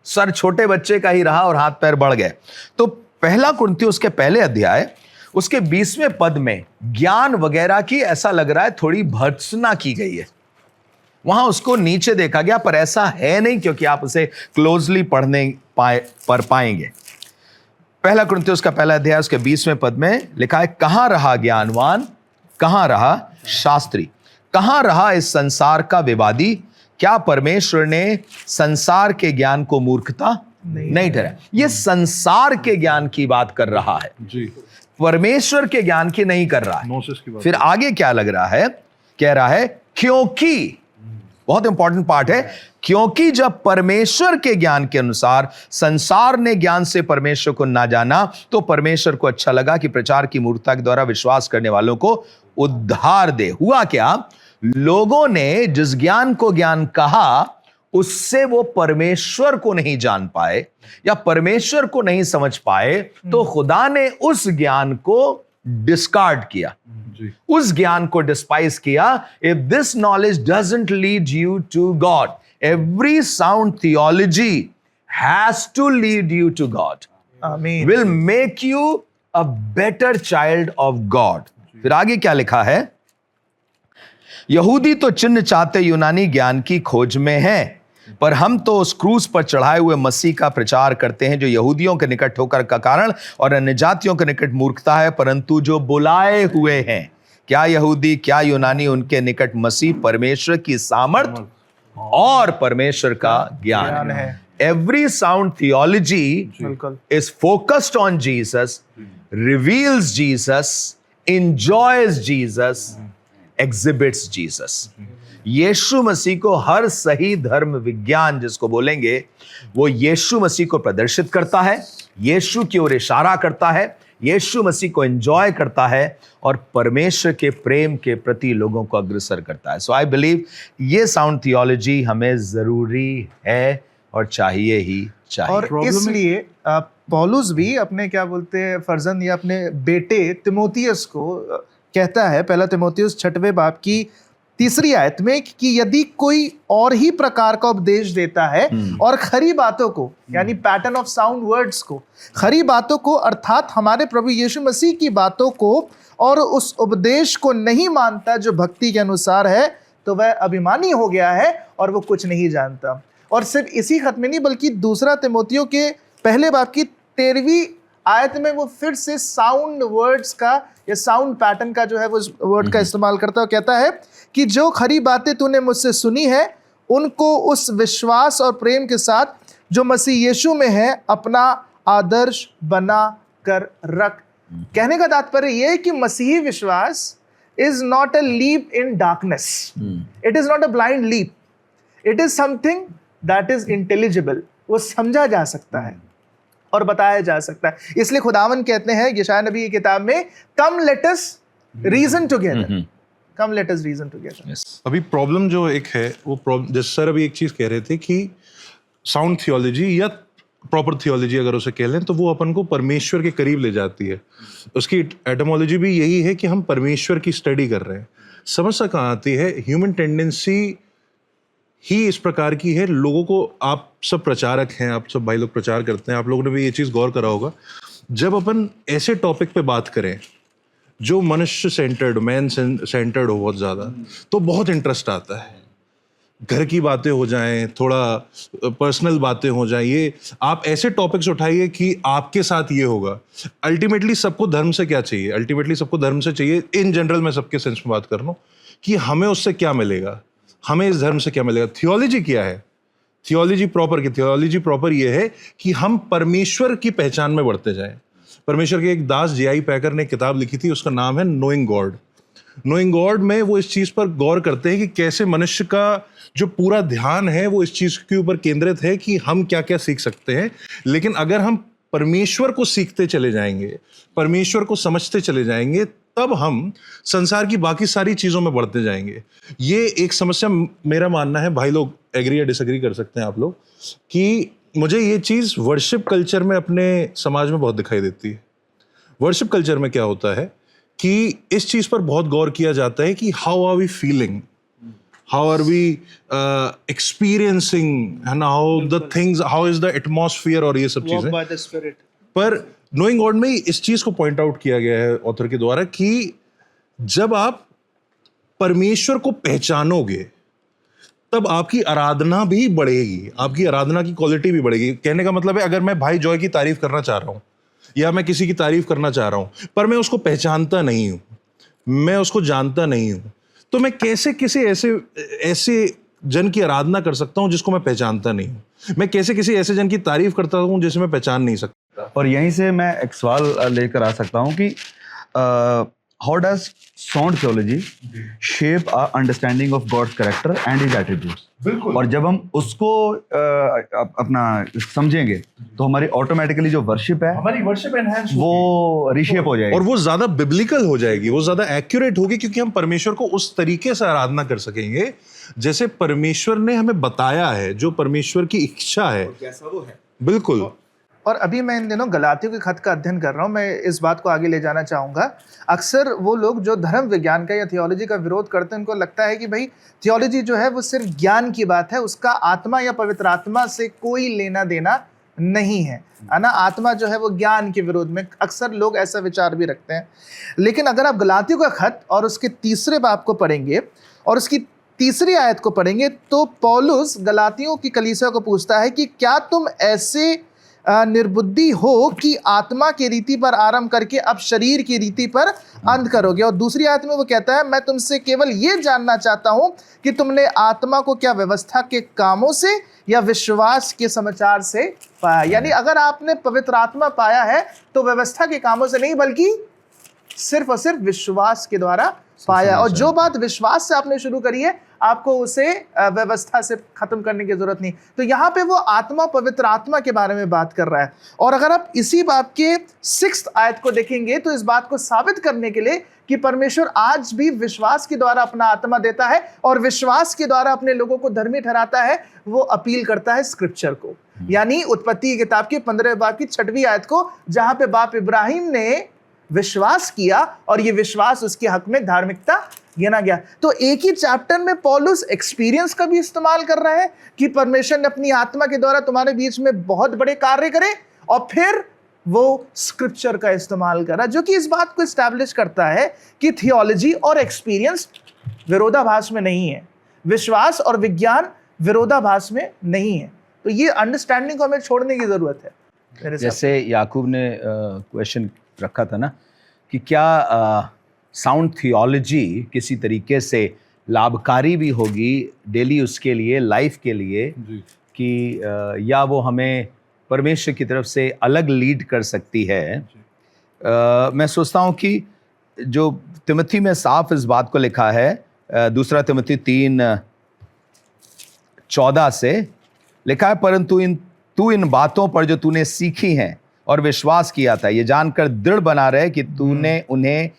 सर छोटे बच्चे का ही रहा और हाथ पैर बढ़ गए। तो पहला कुरिन्थियों उसके पहले अध्याय उसके 20वें पद में ज्ञान वगैरह की ऐसा लग रहा है थोड़ी भर्त्सना की गई है। वहां उसको नीचे देखा गया, पर ऐसा है नहीं, क्योंकि आप उसे क्लोजली पढ़ने पाएंगे। पहला कुरिन्थियों उसका पहला अध्याय उसके 20वें पद में लिखा है, कहां रहा ज्ञानवान, कहां रहा शास्त्री, कहां रहा इस संसार का विवादी? क्या परमेश्वर ने संसार के ज्ञान को मूर्खता नहीं ठहराया? ये संसार के ज्ञान की बात कर रहा है जी, परमेश्वर के ज्ञान की नहीं कर रहा है। नोसिस की बात। फिर आगे क्या लग रहा है, कह रहा है क्योंकि, बहुत इंपॉर्टेंट पार्ट है, क्योंकि जब परमेश्वर के ज्ञान के अनुसार संसार ने ज्ञान से परमेश्वर को ना जाना, तो परमेश्वर को अच्छा लगा कि प्रचार की मूर्खता के द्वारा विश्वास करने वालों को उद्धार दे। हुआ क्या, लोगों ने जिस ज्ञान को ज्ञान कहा उससे वो परमेश्वर को नहीं जान पाए या परमेश्वर को नहीं समझ पाए, तो खुदा ने उस ज्ञान को डिस्कार्ड किया, उस ज्ञान को डिस्पाइस किया। If this knowledge doesn't lead you to God, every sound theology has to lead you to God, amen, will make you a better child of God. फिर आगे क्या लिखा है, यहूदी तो चिन्ह चाहते यूनानी ज्ञान की खोज में हैं, पर हम तो उस क्रूस पर चढ़ाए हुए मसीह का प्रचार करते हैं, जो यहूदियों के निकट होकर का कारण और अन्य जातियों के निकट मूर्खता है, परंतु जो बुलाए हुए हैं, क्या यहूदी क्या यूनानी, उनके निकट मसीह परमेश्वर की सामर्थ और परमेश्वर का ज्ञान है। Every sound theology is focused on Jesus, reveals Jesus, enjoys Jesus, exhibits Jesus। यीशु मसीह को हर सही धर्म विज्ञान जिसको बोलेंगे, वो यीशु मसीह को प्रदर्शित करता है, यीशु की ओर इशारा करता है, यीशु मसीह को एंजॉय करता है और परमेश्वर के प्रेम के प्रति लोगों को अग्रसर करता है। सो आई बिलीव ये साउंड थियोलॉजी हमें जरूरी है और चाहिए ही चाहिए। और इसलिए पौलुस भी अपने क्या बोलते हैं फर्जंद या अपने बेटे तिमोथियस को कहता है, पहला तिमोथियस 6वें बाब की 3री आयत में, कि यदि कोई और ही प्रकार का उपदेश देता है और खरी बातों को, यानी पैटर्न ऑफ साउंड वर्ड्स को, खरी बातों को अर्थात हमारे प्रभु यीशु मसीह की बातों को, और उस उपदेश को नहीं मानता जो भक्ति के अनुसार है, तो वह अभिमानी हो गया है और वो कुछ नहीं जानता। और सिर्फ इसी खत में नहीं, बल्कि 2 तिमोथियों के पहले बाब की 13वीं आयत में वो फिर से साउंड वर्ड्स का या साउंड पैटर्न का जो है वो वर्ड का इस्तेमाल करता है, कहता है कि जो खरी बातें तूने मुझसे सुनी है उनको उस विश्वास और प्रेम के साथ जो मसीह यीशु में है अपना आदर्श बना कर रख। कहने का तात्पर्य यह है कि मसीही विश्वास is not a leap in darkness. It is not a blind leap. It is something that is intelligible. वो समझा जा सकता है और बताया जा सकता है। इसलिए खुदावन कहते हैं यशायाह नबी की किताब में, come let us reason together. Come let us reason together. अभी प्रॉब्लम जो एक है वो जैसे सर अभी एक चीज कह रहे थे कि साउंड थियोलॉजी या प्रॉपर थियोलॉजी अगर उसे कह लें तो वो अपन को परमेश्वर के करीब ले जाती है। उसकी एटमोलॉजी भी यही है कि हम परमेश्वर की स्टडी कर रहे हैं। समस्या कहाँ आती है, ह्यूमन टेंडेंसी ही इस प्रकार की है। लोगों को, आप सब प्रचारक हैं, आप सब भाई लोग प्रचार करते हैं, आप लोगों ने भी ये चीज़ गौर करा होगा, जब अपन ऐसे टॉपिक पे बात करें जो मनुष्य सेंटर्ड, मैन सेंटर्ड हो बहुत ज़्यादा, तो बहुत इंटरेस्ट आता है। घर की बातें हो जाएं, थोड़ा पर्सनल बातें हो जाएं, ये आप ऐसे टॉपिक्स उठाइए कि आपके साथ ये होगा। अल्टीमेटली सबको धर्म से क्या चाहिए? अल्टीमेटली सबको धर्म से चाहिए, इन जनरल मैं सबके सेंस में बात कर रहा हूँ, कि हमें उससे क्या मिलेगा, हमें इस धर्म से क्या मिलेगा। थियोलॉजी क्या है? थियोलॉजी प्रॉपर ये है कि हम परमेश्वर की पहचान में बढ़ते जाएं। परमेश्वर के एक दास J.I. पैकर ने किताब लिखी थी, उसका नाम है नोइंग गॉड। नोइंग गॉड में वो इस चीज़ पर गौर करते हैं कि कैसे मनुष्य का जो पूरा ध्यान है वो इस चीज़ के ऊपर केंद्रित है कि हम क्या क्या सीख सकते हैं। लेकिन अगर हम परमेश्वर को सीखते चले जाएंगे, परमेश्वर को समझते चले जाएंगे, तब हम संसार की बाकी सारी चीज़ों में बढ़ते जाएंगे। ये एक समस्या, मेरा मानना है, भाई लोग एग्री या डिसएग्री कर सकते हैं आप लोग, कि मुझे ये चीज़ वर्शिप कल्चर में अपने समाज में बहुत दिखाई देती है। वर्शिप कल्चर में क्या होता है कि इस चीज़ पर बहुत गौर किया जाता है कि how are we feeling, how are we experiencing, है ना, how the things, how is the atmosphere, और ये सब चीज़ें। Walk by the Spirit. पर नोइंग गॉड में इस चीज़ को पॉइंट आउट किया गया है ऑथर के द्वारा कि जब आप परमेश्वर को पहचानोगे तब आपकी आराधना भी बढ़ेगी, आपकी आराधना की क्वालिटी भी बढ़ेगी। कहने का मतलब है, अगर मैं भाई जॉय की तारीफ करना चाह रहा हूँ या मैं किसी की तारीफ करना चाह रहा हूं, पर मैं उसको पहचानता नहीं हूं, मैं उसको जानता नहीं हूं, तो मैं कैसे किसी ऐसे जन की आराधना कर सकता हूं जिसको मैं पहचानता नहीं हूं? मैं कैसे किसी ऐसे जन की तारीफ करता हूं जिसे मैं पहचान नहीं सकता? और यहीं से मैं एक सवाल लेकर आ सकता हूं कि how does sound theology shape our understanding of God's character and his attributes? बिल्कुल। और जब हम उसको अपना समझेंगे तो हमारी ऑटोमेटिकली जो वर्शिप है, हमारी वर्शिप एनहांस वो रिशेप हो जाएगी और वो ज्यादा बिब्लिकल हो जाएगी, वो ज्यादा एक्यूरेट होगी, क्योंकि हम परमेश्वर को उस तरीके से आराधना कर सकेंगे जैसे परमेश्वर ने हमें बताया है, जो परमेश्वर की इच्छा है, कैसा वो है। बिल्कुल। और अभी मैं इन दिनों गलातियों के खत का अध्ययन कर रहा हूँ, मैं इस बात को आगे ले जाना चाहूँगा। अक्सर वो लोग जो धर्म विज्ञान का या थियोलॉजी का विरोध करते हैं, उनको लगता है कि भाई थियोलॉजी जो है वो सिर्फ ज्ञान की बात है, उसका आत्मा या पवित्र आत्मा से कोई लेना देना नहीं है ना। आत्मा जो है वो ज्ञान के विरोध में, अक्सर लोग ऐसा विचार भी रखते हैं। लेकिन अगर आप गलातियों का खत और उसके 3 बाब को पढ़ेंगे और उसकी 3 आयत को पढ़ेंगे, तो पौलुस गलातियों की कलीसिया को पूछता है कि क्या तुम ऐसे निर्बुद्धि हो कि आत्मा की रीति पर आरंभ करके अब शरीर की रीति पर अंत करोगे? और दूसरी आयत में वो कहता है, मैं तुमसे केवल ये जानना चाहता हूं कि तुमने आत्मा को क्या व्यवस्था के कामों से या विश्वास के समाचार से पाया? यानी अगर आपने पवित्र आत्मा पाया है तो व्यवस्था के कामों से नहीं, बल्कि सिर्फ और सिर्फ विश्वास के द्वारा पाया। और जो बात विश्वास से आपने शुरू करी है, आपको उसे व्यवस्था से खत्म करने की जरूरत नहीं। तो यहाँ पे वो आत्मा, पवित्र आत्मा के बारे में बात कर रहा है। और अगर आप इसी बाब के 6 आयत को देखेंगे तो इस बात को साबित करने के लिए कि परमेश्वर आज भी विश्वास के द्वारा अपना आत्मा देता है और विश्वास के द्वारा अपने लोगों को धर्मी ठहराता है, वो अपील करता है स्क्रिप्चर को, यानी उत्पत्ति की किताब के 15 बाब की 6वीं आयत को, जहां पे बाप इब्राहिम ने विश्वास किया और ये विश्वास उसके हक में धार्मिकता गिना गया। तो एक ही चैप्टर में पौलुस एक्सपीरियंस का भी इस्तेमाल कर रहा है कि परमेश्वर ने अपनी आत्मा के द्वारा तुम्हारे बीच में बहुत बड़े कार्य करे, और फिर वो स्क्रिप्चर का इस्तेमाल करा, जो कि इस बात को एस्टैब्लिश करता है कि थियोलॉजी और एक्सपीरियंस विरोधाभास में नहीं है, विश्वास और विज्ञान विरोधाभास में नहीं है। तो ये अंडरस्टैंडिंग को हमें छोड़ने की जरूरत है। मेरे साथ जैसे याकूब ने क्वेश्चन रखा था ना कि क्या साउंड थियोलॉजी किसी तरीके से लाभकारी भी होगी डेली उसके लिए, लाइफ के लिए, कि या वो हमें परमेश्वर की तरफ से अलग लीड कर सकती है। मैं सोचता हूँ कि जो तिमोथी में साफ इस बात को लिखा है, दूसरा तिमोथी 3:14 से लिखा है, परंतु तू इन बातों पर जो तूने सीखी हैं और विश्वास किया था, ये जानकर दृढ़ बना रहे कि तूने उन्हें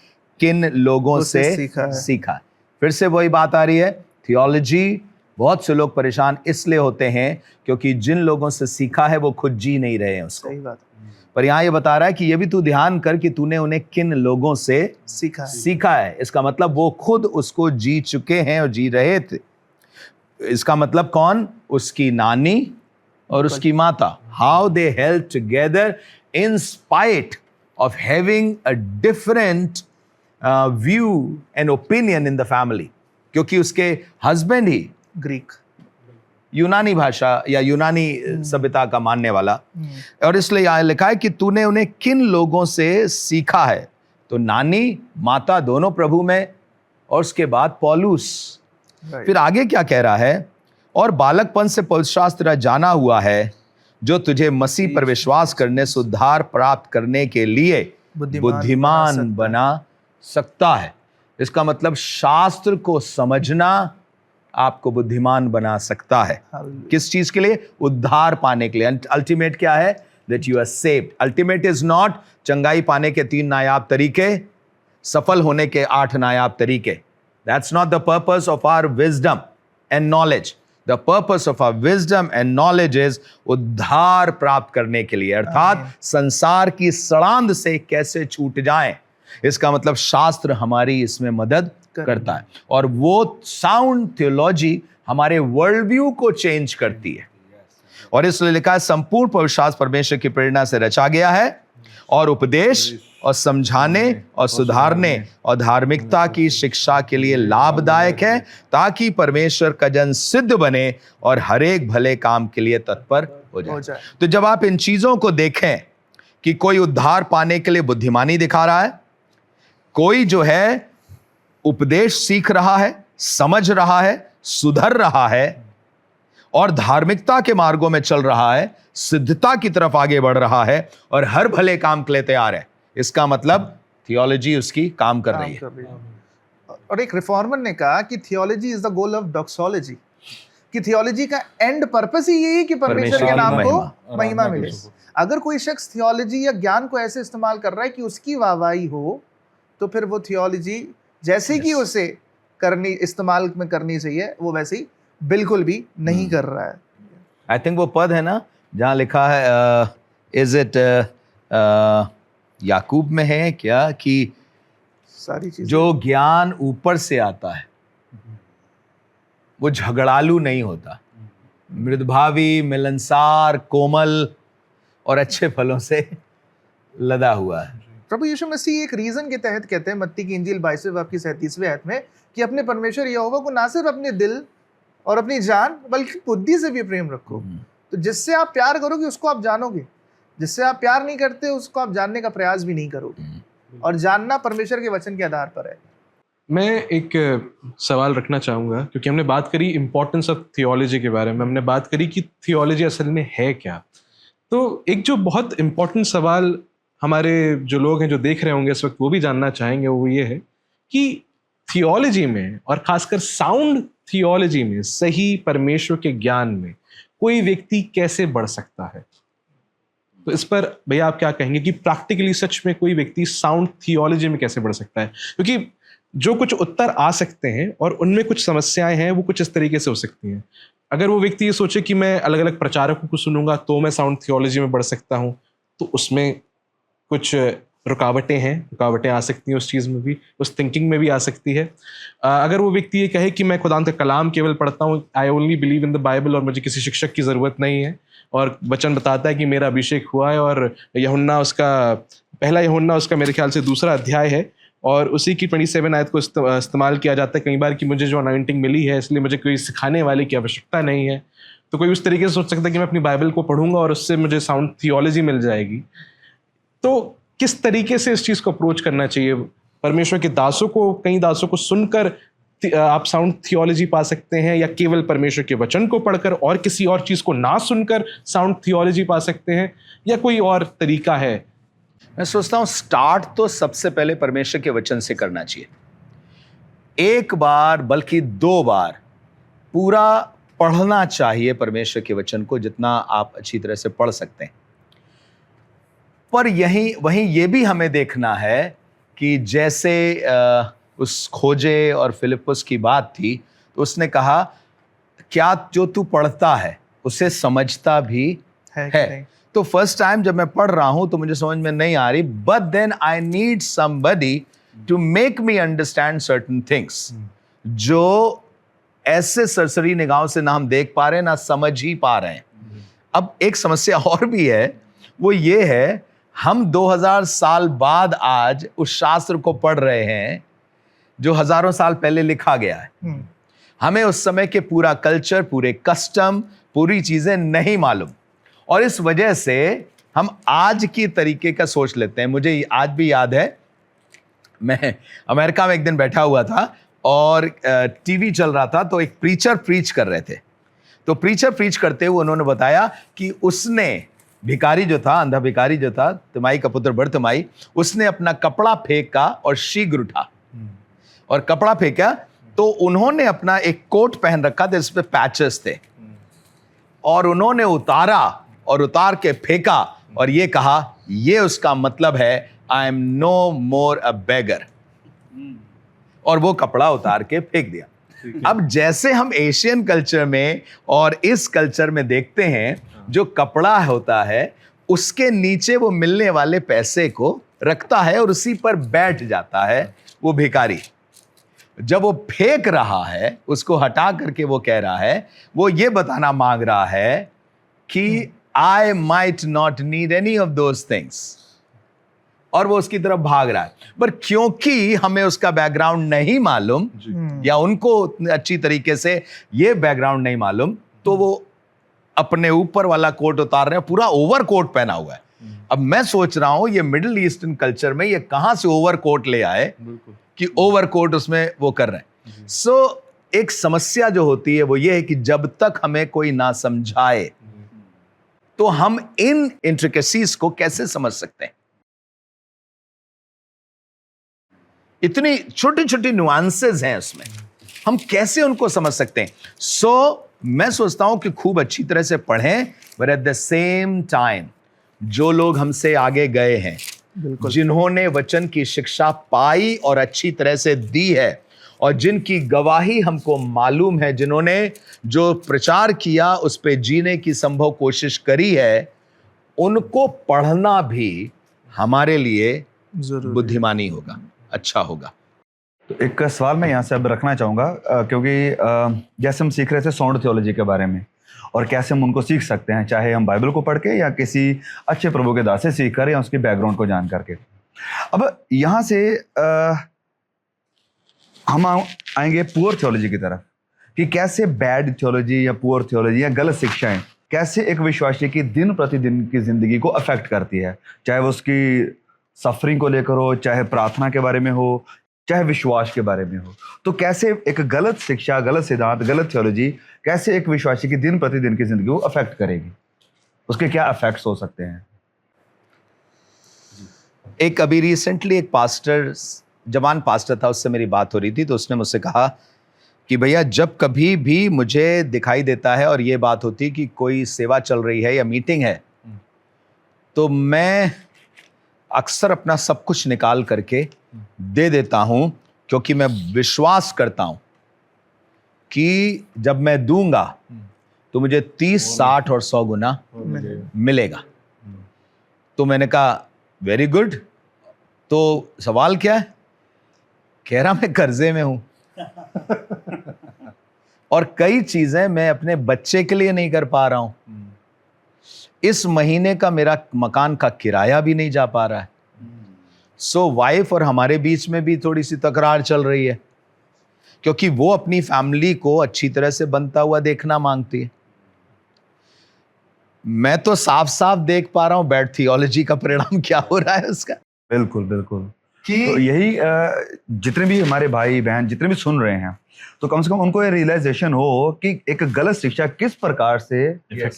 किन लोगों से सीखा। फिर से वही बात आ रही है, थियोलॉजी। बहुत से लोग परेशान इसलिए होते हैं क्योंकि जिन लोगों से सीखा है वो खुद जी नहीं रहे हैं उसको। सही बात। पर यहाँ ये बता रहा है कि ये भी तू ध्यान कर कि तूने उन्हें किन लोगों से सीखा है। इसका मतलब वो खुद उसको जी चुके हैं और जी रहे थे। इसका मतलब कौन? उसकी नानी और उसकी माता। How they help together in spite of having a different view and opinion in the family, क्योंकि उसके हस्बैंड ही ग्रीक, यूनानी भाषा या यूनानी सभ्यता का मानने वाला, और इसलिए यहाँ लिखा है कि तूने उन्हें किन लोगों से सीखा है। तो नानी माता दोनों प्रभु में, और उसके बाद पौलुस। फिर आगे क्या कह रहा है? और बालकपन से पवित्र शास्त्र जाना हुआ है, जो तुझे मसीह पर विश्वास करने से उद्धार प्राप्त करने के लिए बुद्धिमान बना सकता है। इसका मतलब शास्त्र को समझना आपको बुद्धिमान बना सकता है। किस चीज के लिए? उद्धार पाने के लिए। अल्टीमेट क्या है? That you are saved. Ultimate is not चंगाई पाने के 3 नायाब तरीके, सफल होने के 8 नायाब तरीके। That's not the purpose of our wisdom and knowledge. The purpose of our wisdom and knowledge is उद्धार प्राप्त करने के लिए, अर्थात संसार की सड़ांध से कैसे छूट जाएं। इसका मतलब शास्त्र हमारी इसमें मदद करता है, और वो साउंड थियोलॉजी हमारे वर्ल्ड व्यू को चेंज करती है। और इसलिए लिखा है, संपूर्ण पवित्र शास्त्र परमेश्वर की प्रेरणा से रचा गया है और उपदेश और समझाने और सुधारने और धार्मिकता की शिक्षा के लिए लाभदायक है, ताकि परमेश्वर का जन सिद्ध बने और हर एक भले काम के लिए तत्पर हो जाए। तो जब आप इन चीजों को देखें कि कोई उद्धार पाने के लिए बुद्धिमानी दिखा रहा है, कोई जो है उपदेश सीख रहा है, समझ रहा है, सुधर रहा है और धार्मिकता के मार्गों में चल रहा है, सिद्धता की तरफ आगे बढ़ रहा है और हर भले काम के लिए तैयार है, इसका मतलब थियोलॉजी उसकी काम कर रही है। और एक रिफॉर्मर ने कहा कि theology is the goal of doxology, कि थियोलॉजी का एंड पर्पस ही यही कि परमेश्वर के नाम को महिमा मिले। अगर कोई शख्स थियोलॉजी या ज्ञान को ऐसे इस्तेमाल कर रहा है कि उसकी वाहवाही हो, तो फिर वो थियोलॉजी जैसे कि उसे इस्तेमाल में करनी चाहिए, वो वैसे ही बिल्कुल भी नहीं कर रहा है। आई थिंक वो पद है ना जहाँ लिखा है, इज इट याकूब में है क्या, कि सारी चीजें जो ज्ञान ऊपर से आता है वो झगड़ालू नहीं होता, मृदभावी, मिलनसार, कोमल और अच्छे फलों से लदा हुआ है। प्रभु यीशु मसीह एक रीजन के तहत कहते हैं मत्ती की इंजील 22वें बाब की 37वें आयत में कि अपने परमेश्वर यहोवा को ना सिर्फ अपने दिल और अपनी जान बल्कि बुद्धि से भी प्रेम रखो। तो जिससे आप प्यार करोगे उसको आप जानोगे, जिससे आप प्यार नहीं करते उसको आप जानने का प्रयास भी नहीं करोगे, और जानना परमेश्वर के वचन के आधार पर है। मैं एक सवाल रखना चाहूँगा, क्योंकि हमने बात करी इम्पोर्टेंस ऑफ थियोलॉजी के बारे में, हमने बात करी कि थियोलॉजी असल में है क्या। तो एक जो बहुत इम्पोर्टेंट सवाल हमारे जो लोग हैं जो देख रहे होंगे इस वक्त वो भी जानना चाहेंगे, वो ये है कि थियोलॉजी में और खासकर साउंड थियोलॉजी में, सही परमेश्वर के ज्ञान में कोई व्यक्ति कैसे बढ़ सकता है। तो इस पर भैया आप क्या कहेंगे कि प्रैक्टिकली सच में कोई व्यक्ति साउंड थियोलॉजी में कैसे बढ़ सकता है? क्योंकि जो कुछ उत्तर आ सकते हैं और उनमें कुछ समस्याएं हैं वो कुछ इस तरीके से हो सकती हैं। अगर वो व्यक्ति ये सोचे कि मैं अलग अलग प्रचारकों को सुनूंगा तो मैं साउंड थियोलॉजी में बढ़ सकता हूँ, तो उसमें कुछ रुकावटें आ सकती हैं, उस चीज़ में भी, उस थिंकिंग में भी आ सकती है। अगर वो व्यक्ति ये कहे कि मैं खुदा का कलाम केवल पढ़ता हूँ, I only believe in the Bible और मुझे किसी शिक्षक की ज़रूरत नहीं है, और वचन बताता है कि मेरा अभिषेक हुआ है, और यूहन्ना उसका पहला यूहन्ना उसका मेरे ख्याल से 2 अध्याय है और उसी की 27 आयत को इस्तेमाल किया जाता है कई बार कि मुझे जो अनाइंटिंग मिली है इसलिए मुझे कोई सिखाने वाले की आवश्यकता नहीं है। तो कोई उस तरीके से सोच सकता है कि मैं अपनी बाइबल को पढ़ूंगा और उससे मुझे साउंड थियोलॉजी मिल जाएगी। तो किस तरीके से इस चीज़ को अप्रोच करना चाहिए? परमेश्वर के दासों को, कई दासों को सुनकर आप साउंड थियोलॉजी पा सकते हैं, या केवल परमेश्वर के वचन को पढ़कर और किसी और चीज़ को ना सुनकर साउंड थियोलॉजी पा सकते हैं, या कोई और तरीका है? मैं सोचता हूं स्टार्ट तो सबसे पहले परमेश्वर के वचन से करना चाहिए। एक बार बल्कि 2 बार पूरा पढ़ना चाहिए परमेश्वर के वचन को, जितना आप अच्छी तरह से पढ़ सकते हैं। पर वहीं ये भी हमें देखना है कि जैसे उस खोजे और फिलिप्पुस की बात थी, तो उसने कहा क्या जो तू पढ़ता है उसे समझता भी है? तो फर्स्ट टाइम जब मैं पढ़ रहा हूं तो मुझे समझ में नहीं आ रही, but then I need somebody to make me understand certain things जो ऐसे सरसरी निगाहों से ना हम देख पा रहे हैं ना समझ ही पा रहे हैं। अब एक समस्या और भी है, वो ये है हम 2000 साल बाद आज उस शास्त्र को पढ़ रहे हैं जो हजारों साल पहले लिखा गया है। हमें उस समय के पूरा कल्चर, पूरे कस्टम, पूरी चीजें नहीं मालूम, और इस वजह से हम आज की तरीके का सोच लेते हैं। मुझे आज भी याद है, मैं अमेरिका में एक दिन बैठा हुआ था और टीवी चल रहा था, तो एक प्रीचर प्रीच कर रहे थे। तो प्रीचर प्रीच करते हुए उन्होंने बताया कि उसने, भिखारी जो था, अंधा भिखारी जो था, तिमाई का पुत्र बरतिमाई, उसने अपना कपड़ा फेंका और शीघ्र उठा, और कपड़ा फेंका तो उन्होंने अपना एक कोट पहन रखा था, इस पे पैचेस थे, और उन्होंने उतारा और उतार के फेंका और ये कहा, ये उसका मतलब है आई एम नो मोर अ बेगर, और वो कपड़ा उतार के फेंक दिया। अब जैसे हम एशियन कल्चर में और इस कल्चर में देखते हैं, जो कपड़ा होता है उसके नीचे वो मिलने वाले पैसे को रखता है और उसी पर बैठ जाता है वो भिखारी। जब वो फेंक रहा है, उसको हटा करके वो कह रहा है, वो ये बताना मांग रहा है कि I might not need any of those things, और वो उसकी तरफ भाग रहा है। पर क्योंकि हमें उसका बैकग्राउंड नहीं मालूम, या उनको अच्छी तरीके से ये बैकग्राउंड नहीं मालूम, तो वो अपने ऊपर वाला कोट उतार रहे हैं, पूरा ओवर कोट पहना हुआ है। अब मैं सोच रहा हूं ये मिडिल ईस्टर्न कल्चर में ये कहां से ओवर कोट ले आए कि ओवर कोट उसमें वो कर रहे हैं। सो एक समस्या जो होती है वो ये है कि जब तक हमें कोई ना समझाए तो हम इन इंट्रिकेसीज को कैसे समझ सकते हैं? इतनी छोटी छोटी नुआंसेस हैं उसमें, हम कैसे उनको समझ सकते हैं? सो मैं सोचता हूं कि खूब अच्छी तरह से पढ़ें, but at the same time जो लोग हमसे आगे गए हैं, जिन्होंने वचन की शिक्षा पाई और अच्छी तरह से दी है, और जिनकी गवाही हमको मालूम है, जिन्होंने जो प्रचार किया उस पे जीने की संभव कोशिश करी है, उनको पढ़ना भी हमारे लिए बुद्धिमानी होगा, अच्छा होगा। तो एक सवाल मैं यहाँ से अब रखना चाहूँगा, क्योंकि जैसे हम सीख रहे थे साउंड थियोलॉजी के बारे में, और कैसे हम उनको सीख सकते हैं, चाहे हम बाइबल को पढ़ के या किसी अच्छे प्रभु के दास से सीख कर या उसके बैकग्राउंड को जान करके। अब यहाँ से हम आएंगे पुअर थियोलॉजी की तरफ, कि कैसे बैड थियोलॉजी या पुअर थियोलॉजी या गलत शिक्षाएं कैसे एक विश्वासी की दिन प्रतिदिन की जिंदगी को अफेक्ट करती है, चाहे वो उसकी सफरिंग को लेकर हो, चाहे प्रार्थना के बारे में हो, चाहे विश्वास के बारे में हो। तो कैसे एक गलत शिक्षा, गलत सिद्धांत, गलत थियोलॉजी कैसे एक विश्वासी की दिन प्रतिदिन की जिंदगी को अफेक्ट करेगी, उसके क्या इफेक्ट्स हो सकते हैं? एक अभी रिसेंटली एक पास्टर, जवान पास्टर था, उससे मेरी बात हो रही थी, तो उसने मुझसे कहा कि भैया जब कभी भी मुझे दिखाई देता है और ये बात होती कि कोई सेवा चल रही है या मीटिंग है, तो मैं अक्सर अपना सब कुछ निकाल करके दे देता हूं, क्योंकि मैं विश्वास करता हूं कि जब मैं दूंगा तो मुझे 30, 60 और 100 गुना मिलेगा। तो मैंने कहा वेरी गुड, तो सवाल क्या है? कह रहा मैं कर्जे में हूं और कई चीजें मैं अपने बच्चे के लिए नहीं कर पा रहा हूं। इस महीने का मेरा मकान का किराया भी नहीं जा पा रहा है। सो वाइफ और हमारे बीच में भी थोड़ी सी तकरार चल रही है, क्योंकि वो अपनी फैमिली को अच्छी तरह से बनता हुआ देखना मांगती है मैं तो साफ साफ देख पा रहा हूं बैड थियोलॉजी का परिणाम क्या हो रहा है उसका। बिल्कुल बिल्कुल। तो यही जितने भी हमारे भाई बहन जितने भी सुन रहे हैं, तो कम से कम उनको ये रियलाइजेशन हो कि एक गलत शिक्षा किस प्रकार से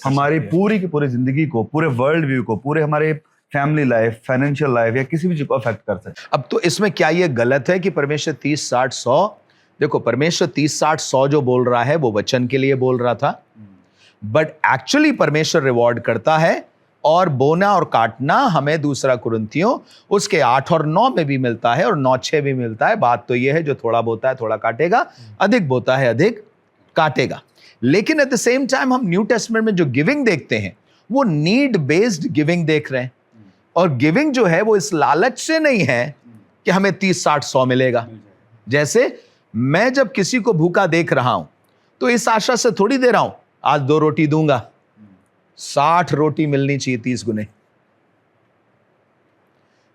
हमारी पूरी की पूरी जिंदगी को, पूरे वर्ल्ड व्यू को, पूरे हमारे फैमिली लाइफ, फाइनेंशियल लाइफ या किसी भी चीज को अफेक्ट कर सकते। अब तो इसमें क्या ये गलत है कि परमेश्वर 30, 60, 100, देखो परमेश्वर 30, 60, 100 जो बोल रहा है वो वचन के लिए बोल रहा था, बट एक्चुअली परमेश्वर रिवॉर्ड करता है, और बोना और काटना हमें दूसरा कुरिन्थियों उसके 8 और 9 में भी मिलता है और 9, 6 भी मिलता है। बात तो यह है जो थोड़ा बोता है थोड़ा काटेगा, अधिक बोता है अधिक काटेगा। लेकिन एट द सेम टाइम हम न्यू टेस्टमेंट में जो गिविंग देखते हैं वो नीड बेस्ड गिविंग देख रहे हैं, और गिविंग जो है वो इस लालच से नहीं है कि हमें 30, 60, 100 मिलेगा। जैसे मैं जब किसी को भूखा देख रहा हूं तो इस आशा से थोड़ी दे रहा हूं आज 2 रोटी दूंगा, 60 रोटी मिलनी चाहिए 30 गुने।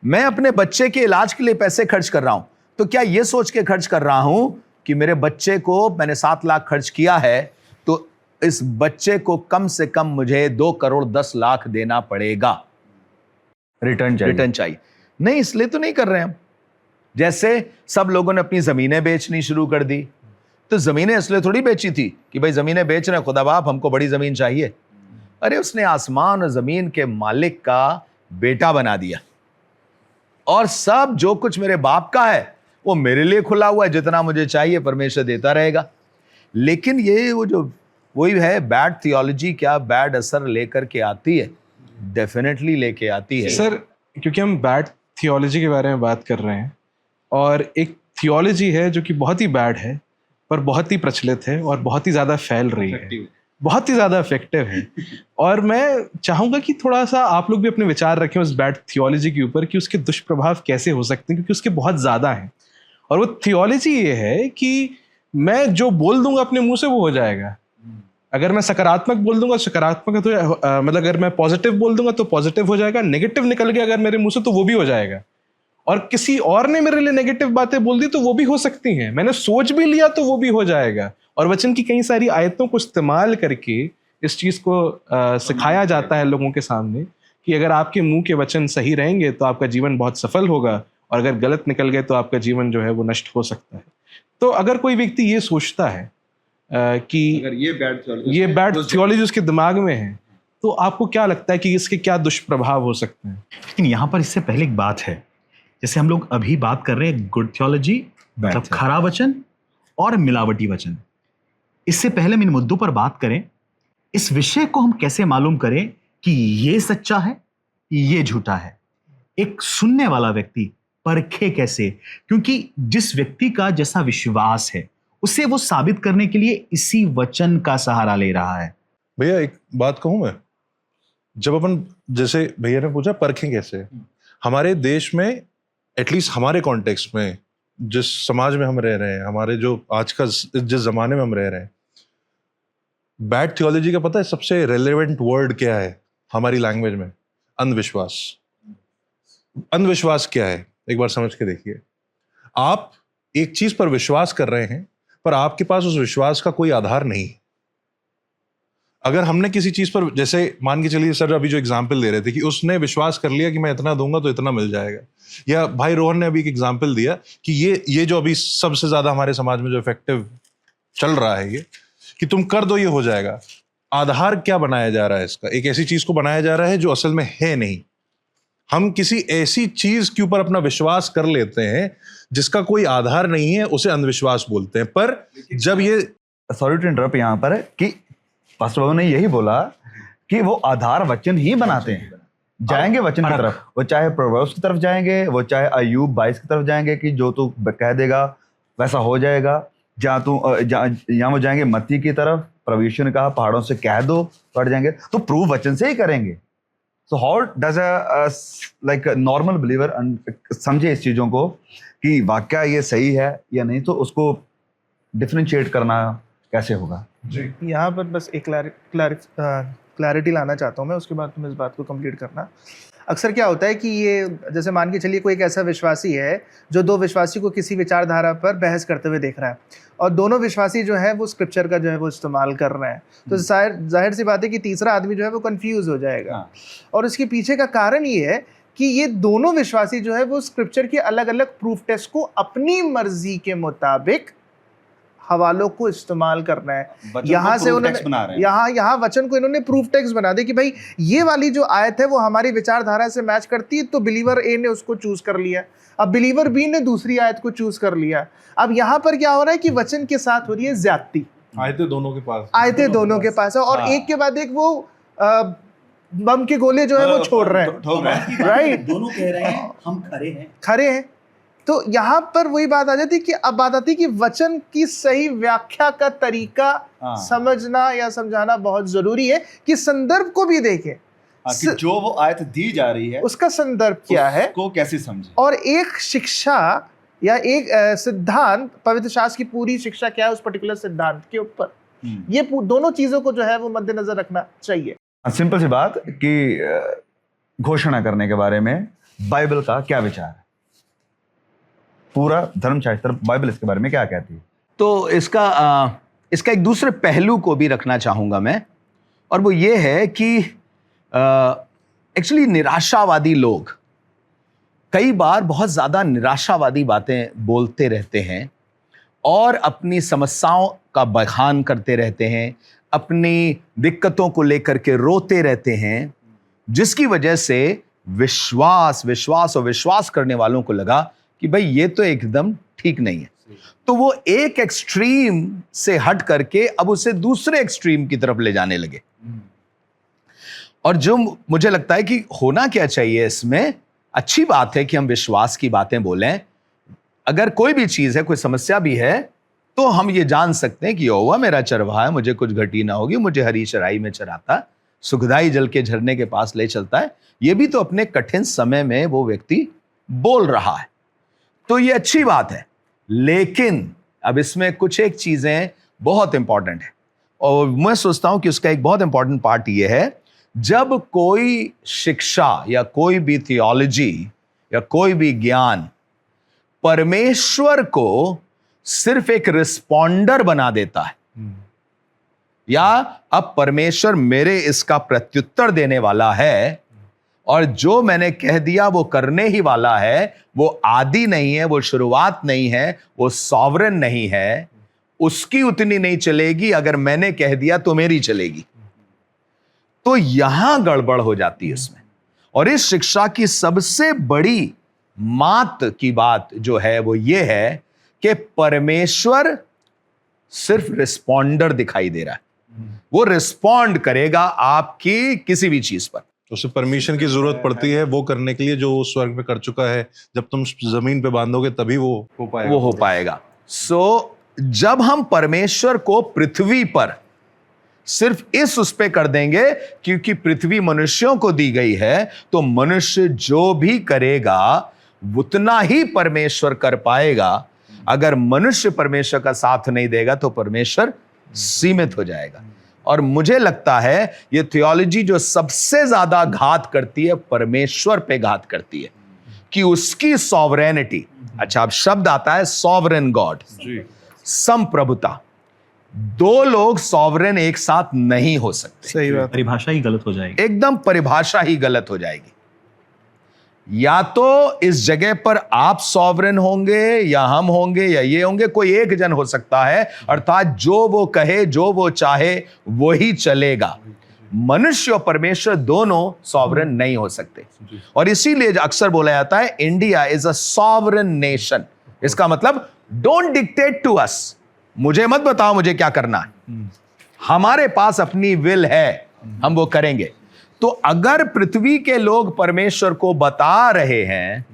मैं अपने बच्चे के इलाज के लिए पैसे खर्च कर रहा हूं तो क्या यह सोच के खर्च कर रहा हूं कि मेरे बच्चे को मैंने 7 लाख खर्च किया है तो इस बच्चे को कम से कम मुझे 2 करोड़ 10 लाख देना पड़ेगा, रिटर्न चाहिए। नहीं, इसलिए तो नहीं कर रहे हम। जैसे सब लोगों ने अपनी जमीनें बेचनी शुरू कर दी, तो जमीनें इसलिए थोड़ी बेची थी कि भाई जमीनें बेच रहे हैं, खुदा बाप हमको बड़ी जमीन चाहिए। अरे उसने आसमान और जमीन के मालिक का बेटा बना दिया, और सब जो कुछ मेरे बाप का है वो मेरे लिए खुला हुआ है, जितना मुझे चाहिए परमेश्वर देता रहेगा। लेकिन ये वो जो वही है बैड थियोलॉजी, क्या बैड असर लेकर के आती है, डेफिनेटली लेके आती है सर, क्योंकि हम बैड थियोलॉजी के बारे में बात कर रहे हैं, और एक थियोलॉजी है जो कि बहुत ही बैड है पर बहुत ही प्रचलित है और बहुत ही ज़्यादा फैल रही है, बहुत ही ज़्यादा इफेक्टिव है। और मैं चाहूँगा कि थोड़ा सा आप लोग भी अपने विचार रखें उस बैड थियोलॉजी के ऊपर कि उसके दुष्प्रभाव कैसे हो सकते हैं, क्योंकि उसके बहुत ज़्यादा हैं। और वो थियोलॉजी ये है कि मैं जो बोल दूंगा अपने मुंह से वो हो जाएगा। अगर मैं सकारात्मक बोल दूंगा सकारात्मक तो मतलब अगर मैं पॉजिटिव बोल दूंगा तो पॉजिटिव हो जाएगा, नेगेटिव निकल गया अगर मेरे मुंह से तो वो भी हो जाएगा, और किसी और ने मेरे लिए नेगेटिव बातें बोल दी तो वो भी हो सकती हैं, मैंने सोच भी लिया तो वो भी हो जाएगा। और वचन की कई सारी आयतों को इस्तेमाल करके इस चीज़ को सिखाया जाता है लोगों के सामने कि अगर आपके मुंह के वचन सही रहेंगे तो आपका जीवन बहुत सफल होगा, और अगर गलत निकल गए तो आपका जीवन जो है वो नष्ट हो सकता है। तो अगर कोई व्यक्ति ये सोचता है कि अगर ये बैड थियोलॉजी उसके दिमाग में है, तो आपको क्या लगता है कि इसके क्या दुष्प्रभाव हो सकते हैं? लेकिन यहाँ पर इससे पहले एक बात है, जैसे हम लोग अभी बात कर रहे हैं गुड थियोलॉजी मतलब खरा वचन और मिलावटी वचन। इससे पहले हम इन मुद्दों पर बात करें, इस विषय को हम कैसे मालूम करें कि ये सच्चा है ये झूठा है। एक सुनने वाला व्यक्ति परखे कैसे, क्योंकि जिस व्यक्ति का जैसा विश्वास है उसे वो साबित करने के लिए इसी वचन का सहारा ले रहा है। भैया एक बात कहूं मैं, जब अपन जैसे भैया ने पूछा परखें कैसे, हमारे देश में एटलीस्ट हमारे कॉन्टेक्स्ट में जिस समाज में हम रह रहे हैं, हमारे जो आज का जिस जमाने में हम रह रहे हैं, बैड थियोलॉजी का पता है सबसे रेलेवेंट वर्ड क्या है हमारी लैंग्वेज में? अंधविश्वास। अंधविश्वास क्या है एक बार समझ के देखिए। आप एक चीज पर विश्वास कर रहे हैं पर आपके पास उस विश्वास का कोई आधार नहीं। अगर हमने किसी चीज पर, जैसे मान के चलिए सर अभी जो एग्जाम्पल दे रहे थे कि उसने विश्वास कर लिया कि मैं इतना दूंगा तो इतना मिल जाएगा, या भाई रोहन ने अभी एक एग्जाम्पल दिया कि ये जो अभी सबसे ज्यादा हमारे समाज में जो इफेक्टिव चल रहा है ये कि तुम कर दो ये हो जाएगा। आधार क्या बनाया जा रहा है इसका? एक ऐसी चीज को बनाया जा रहा है जो असल में है नहीं। हम किसी ऐसी चीज के ऊपर अपना विश्वास कर लेते हैं जिसका कोई आधार नहीं है, उसे अंधविश्वास बोलते हैं। पर जब ये, सॉरी टू इंटरप्ट यहाँ पर, कि पास्टर बाबू ने यही बोला कि वो आधार वचन ही बनाते हैं, जाएंगे वचन की तरफ, वो चाहे प्रोवर्ब्स की तरफ जाएंगे, वो चाहे अय्यूब 22 की तरफ जाएंगे कि जो तू कह देगा वैसा हो जाएगा, यहाँ वो जाएंगे मत्ती की तरफ, प्रभु ने कहा पहाड़ों से कह दो पड़ जाएंगे, तो प्रूव वचन से ही करेंगे। So how does like normal believer समझे इस चीजों को कि वाकया ये सही है या नहीं, तो उसको डिफरेंशिएट करना कैसे होगा? यहाँ पर बस एक क्लैरिटी लाना चाहता हूँ मैं, उसके बाद तुम इस बात को कंप्लीट करना। अक्सर क्या होता है कि ये, जैसे मान के चलिए कोई एक ऐसा विश्वासी है जो दो विश्वासी को किसी विचारधारा पर बहस करते हुए देख रहा है, और दोनों विश्वासी जो है वो स्क्रिप्चर का जो है वो इस्तेमाल कर रहे हैं, तो जाहिर सी बात है कि तीसरा आदमी जो है वो कंफ्यूज हो जाएगा। और इसके पीछे का कारण ये है कि ये दोनों विश्वासी जो है वो स्क्रिप्चर के अलग अलग प्रूफ टेस्ट को अपनी मर्जी के मुताबिक हवालों को इस्तेमाल करना है। यहाँ से उन्होंने यहाँ वचन को इन्होंने प्रूफ टेक्स्ट बना दे कि भाई ये वाली जो आयत है वो हमारी विचारधारा से मैच करती है, तो बिलीवर ए ने उसको चूज कर लिया, अब बिलीवर बी ने दूसरी आयत को चूज कर लिया। अब यहाँ पर क्या हो रहा है कि वचन के साथ हो रही है ज्यादती, आयतें दोनों के पास है, और एक के बाद एक वो बम के गोले जो है वो छोड़ रहे हैं, राइट, दोनों कह रहे हैं हम खरे हैं। तो यहाँ पर वही बात आ जाती है कि अब बात आती है कि वचन की सही व्याख्या का तरीका समझना या समझाना बहुत जरूरी है, कि संदर्भ को भी देखें कि जो वो आयत दी जा रही है उसका संदर्भ क्या है, को कैसे समझे, और एक शिक्षा या एक सिद्धांत, पवित्र शास्त्र की पूरी शिक्षा क्या है उस पर्टिकुलर सिद्धांत के ऊपर, ये दोनों चीजों को जो है वो मद्देनजर रखना चाहिए। सिंपल सी बात कि घोषणा करने के बारे में बाइबल का क्या विचार है, पूरा धर्मशास्त्र बाइबल इसके बारे में क्या कहती है। तो इसका एक दूसरे पहलू को भी रखना चाहूंगा मैं, और वो ये है कि एक्चुअली निराशावादी लोग कई बार बहुत ज्यादा निराशावादी बातें बोलते रहते हैं और अपनी समस्याओं का बखान करते रहते हैं, अपनी दिक्कतों को लेकर के रोते रहते हैं, जिसकी वजह से विश्वास करने वालों को लगा कि भाई ये तो एकदम ठीक नहीं है, तो वो एक एक्सट्रीम से हट करके अब उसे दूसरे एक्सट्रीम की तरफ ले जाने लगे। और जो मुझे लगता है कि होना क्या चाहिए, इसमें अच्छी बात है कि हम विश्वास की बातें बोलें, अगर कोई भी चीज है, कोई समस्या भी है, तो हम ये जान सकते हैं कि यहोवा मेरा चरवाहा है, मुझे कुछ घटी ना होगी, मुझे हरी चराई में चराता, सुखदाई जल के झरने के पास ले चलता है। ये भी तो अपने कठिन समय में वो व्यक्ति बोल रहा है, तो ये अच्छी बात है। लेकिन अब इसमें कुछ एक चीजें बहुत इंपॉर्टेंट है, और मैं सोचता हूं कि उसका एक बहुत इंपॉर्टेंट पार्ट ये है, जब कोई शिक्षा या कोई भी थियोलॉजी या कोई भी ज्ञान परमेश्वर को सिर्फ एक रिस्पॉन्डर बना देता है, या अब परमेश्वर मेरे इसका प्रत्युत्तर देने वाला है और जो मैंने कह दिया वो करने ही वाला है, वो आदि नहीं है, वो शुरुआत नहीं है, वो सॉवरेन नहीं है, उसकी उतनी नहीं चलेगी, अगर मैंने कह दिया तो मेरी चलेगी, तो यहां गड़बड़ हो जाती है इसमें। और इस शिक्षा की सबसे बड़ी मात की बात जो है वो ये है कि परमेश्वर सिर्फ रिस्पॉन्डर दिखाई दे रहा है, वो रिस्पॉन्ड करेगा आपकी किसी भी चीज पर। उसे परमिशन की जरूरत पड़ती है वो करने के लिए जो वो स्वर्ग में कर चुका है, जब तुम जमीन पे बांधोगे तभी वो हो पाएगा। सो जब हम परमेश्वर को पृथ्वी पर सिर्फ उस पे कर देंगे, क्योंकि पृथ्वी मनुष्यों को दी गई है, तो मनुष्य जो भी करेगा उतना ही परमेश्वर कर पाएगा। अगर मनुष्य परमेश्वर का साथ नहीं देगा तो परमेश्वर सीमित हो जाएगा। और मुझे लगता है ये थियोलॉजी जो सबसे ज्यादा घात करती है, परमेश्वर पे घात करती है, कि उसकी सॉवरेनिटी, अच्छा अब शब्द आता है सॉवरेन गॉड, संप्रभुता, दो लोग सॉवरेन एक साथ नहीं हो सकते। सही बात, परिभाषा ही गलत हो जाएगी, एकदम परिभाषा ही गलत हो जाएगी। या तो इस जगह पर आप सॉवरेन होंगे या हम होंगे या ये होंगे, कोई एक जन हो सकता है, अर्थात जो वो कहे, जो वो चाहे वही चलेगा। मनुष्य और परमेश्वर दोनों सॉवरेन नहीं हो सकते। और इसीलिए अक्सर बोला जाता है India is a sovereign nation. इसका मतलब डोंट डिक्टेट टू अस, मुझे मत बताओ मुझे क्या करना है, हमारे पास अपनी विल है, हम वो करेंगे। तो अगर पृथ्वी के लोग परमेश्वर को बता रहे हैं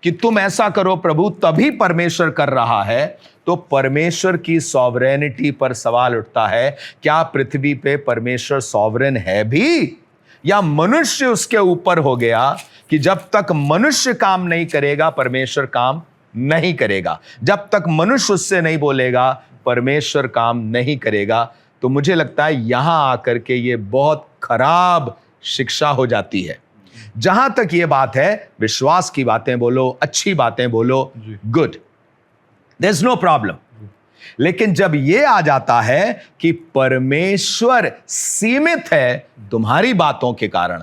कि तुम ऐसा करो प्रभु, तभी परमेश्वर कर रहा है, तो परमेश्वर की सॉवरेनिटी पर सवाल उठता है, क्या पृथ्वी पे परमेश्वर सॉवरेन है भी, या मनुष्य उसके ऊपर हो गया कि जब तक मनुष्य काम नहीं करेगा परमेश्वर काम नहीं करेगा, जब तक मनुष्य उससे नहीं बोलेगा परमेश्वर काम नहीं करेगा। तो मुझे लगता है यहां आकर के ये बहुत खराब शिक्षा हो जाती है। जहां तक ये बात है, विश्वास की बातें बोलो, अच्छी बातें बोलो, good, there is no problem. लेकिन जब ये आ जाता है कि परमेश्वर सीमित है तुम्हारी बातों के कारण,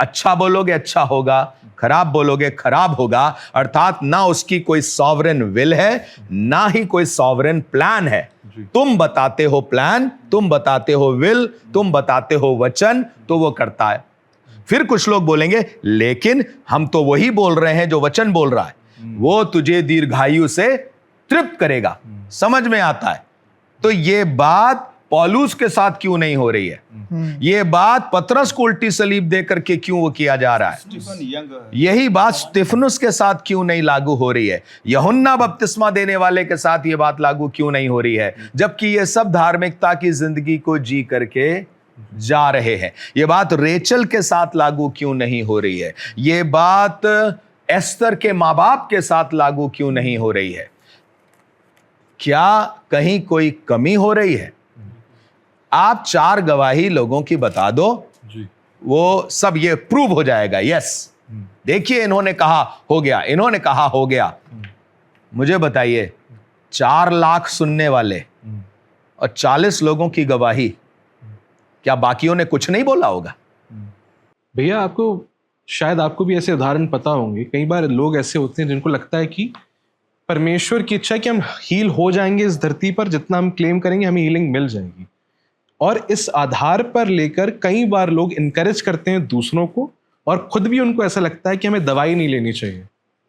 अच्छा बोलोगे अच्छा होगा, खराब बोलोगे खराब होगा, अर्थात ना उसकी कोई सॉवरेन विल है, ना ही कोई सॉवरेन प्लान है। तुम बताते हो प्लान, तुम बताते हो विल, तुम बताते हो वचन, तो वो करता है। फिर कुछ लोग बोलेंगे लेकिन हम तो वही बोल रहे हैं जो वचन बोल रहा है, वो तुझे दीर्घायु से तृप्त करेगा। समझ में आता है? तो ये बात पौलुस के साथ क्यों नहीं हो रही है? ये बात पतरस को उल्टी सलीब दे करके क्यों वो किया जा रहा है? यही बात स्तिफनुस के साथ क्यों नहीं लागू हो रही है? यूहन्ना बपतिस्मा देने वाले के साथ ये बात लागू क्यों नहीं हो रही है? जबकि ये सब धार्मिकता की जिंदगी को जी करके जा रहे हैं। ये बात रेचल के साथ लागू क्यों नहीं हो रही है? ये बात एस्तर के माँ बाप के साथ लागू क्यों नहीं हो रही है? क्या कहीं कोई कमी हो रही है? आप 4 गवाही लोगों की बता दो, वो सब ये प्रूव हो जाएगा। यस, देखिए इन्होंने कहा हो गया, इन्होंने कहा हो गया। मुझे बताइए, 4 लाख सुनने वाले और 40 लोगों की गवाही, क्या बाकियों ने कुछ नहीं बोला होगा? भैया आपको शायद आपको भी ऐसे उदाहरण पता होंगे। कई बार लोग ऐसे होते हैं जिनको लगता है कि परमेश्वर की इच्छा है कि हम हील हो जाएंगे इस धरती पर, जितना हम क्लेम करेंगे हमें हीलिंग मिल जाएगी, और इस आधार पर लेकर कई बार लोग इनकरेज करते हैं दूसरों को, और खुद भी उनको ऐसा लगता है कि हमें दवाई नहीं लेनी चाहिए।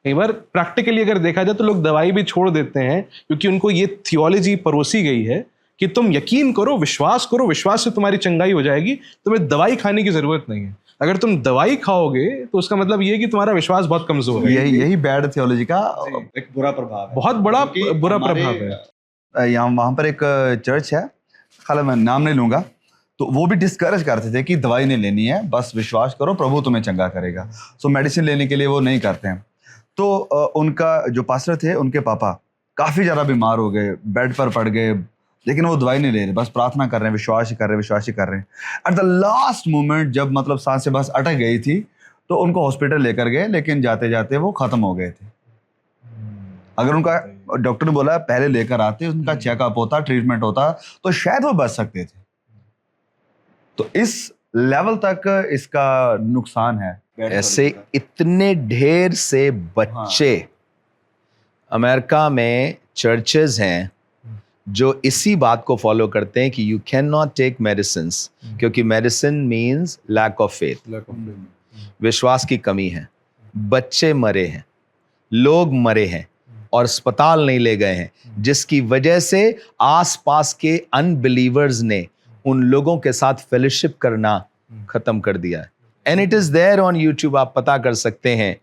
कई बार प्रैक्टिकली अगर देखा जाए तो लोग दवाई भी छोड़ देते हैं, क्योंकि उनको ये थियोलॉजी परोसी गई है कि तुम यकीन करो, विश्वास से तुम्हारी चंगाई हो जाएगी, तुम्हें दवाई खाने की जरूरत नहीं है। अगर तुम दवाई खाओगे तो उसका मतलब ये है कि तुम्हारा विश्वास बहुत कमजोर है। यही बैड थियोलॉजी का एक बुरा प्रभाव है, बहुत बड़ा बुरा प्रभाव है। यहाँ वहाँ पर एक चर्च है, खाली मैं नाम नहीं लूंगा, तो वो भी डिस्करेज करते थे कि दवाई नहीं लेनी है, बस विश्वास करो, प्रभु तुम्हें चंगा करेगा। सो मेडिसिन लेने के लिए वो नहीं करते हैं। तो उनका जो पास्टर थे, उनके पापा काफ़ी ज़्यादा बीमार हो गए, बेड पर पड़ गए, लेकिन वो दवाई नहीं ले रहे, बस प्रार्थना कर रहे हैं, विश्वास ही कर रहे हैं। एट द लास्ट मोमेंट जब मतलब सांस से बस अटक गई थी, तो उनको हॉस्पिटल लेकर गए, लेकिन जाते जाते वो ख़त्म हो गए थे। अगर उनका डॉक्टर ने बोला पहले लेकर आते, उनका चेकअप होता, ट्रीटमेंट होता, तो शायद वो बच सकते थे। तो इस लेवल तक इसका नुकसान है। ऐसे इतने ढेर से बच्चे अमेरिका में चर्चेज हैं जो इसी बात को फॉलो करते हैं कि you can not take medicine, क्योंकि medicine means lack of faith, विश्वास की कमी है। बच्चे मरे हैं, लोग मरे हैं और अस्पताल नहीं ले गए हैं, जिसकी वजह से आसपास के अनबिलीवर्स ने उन लोगों के साथ फेलोशिप करना खत्म कर दिया है। And it is there on YouTube, आप पता कर सकते हैं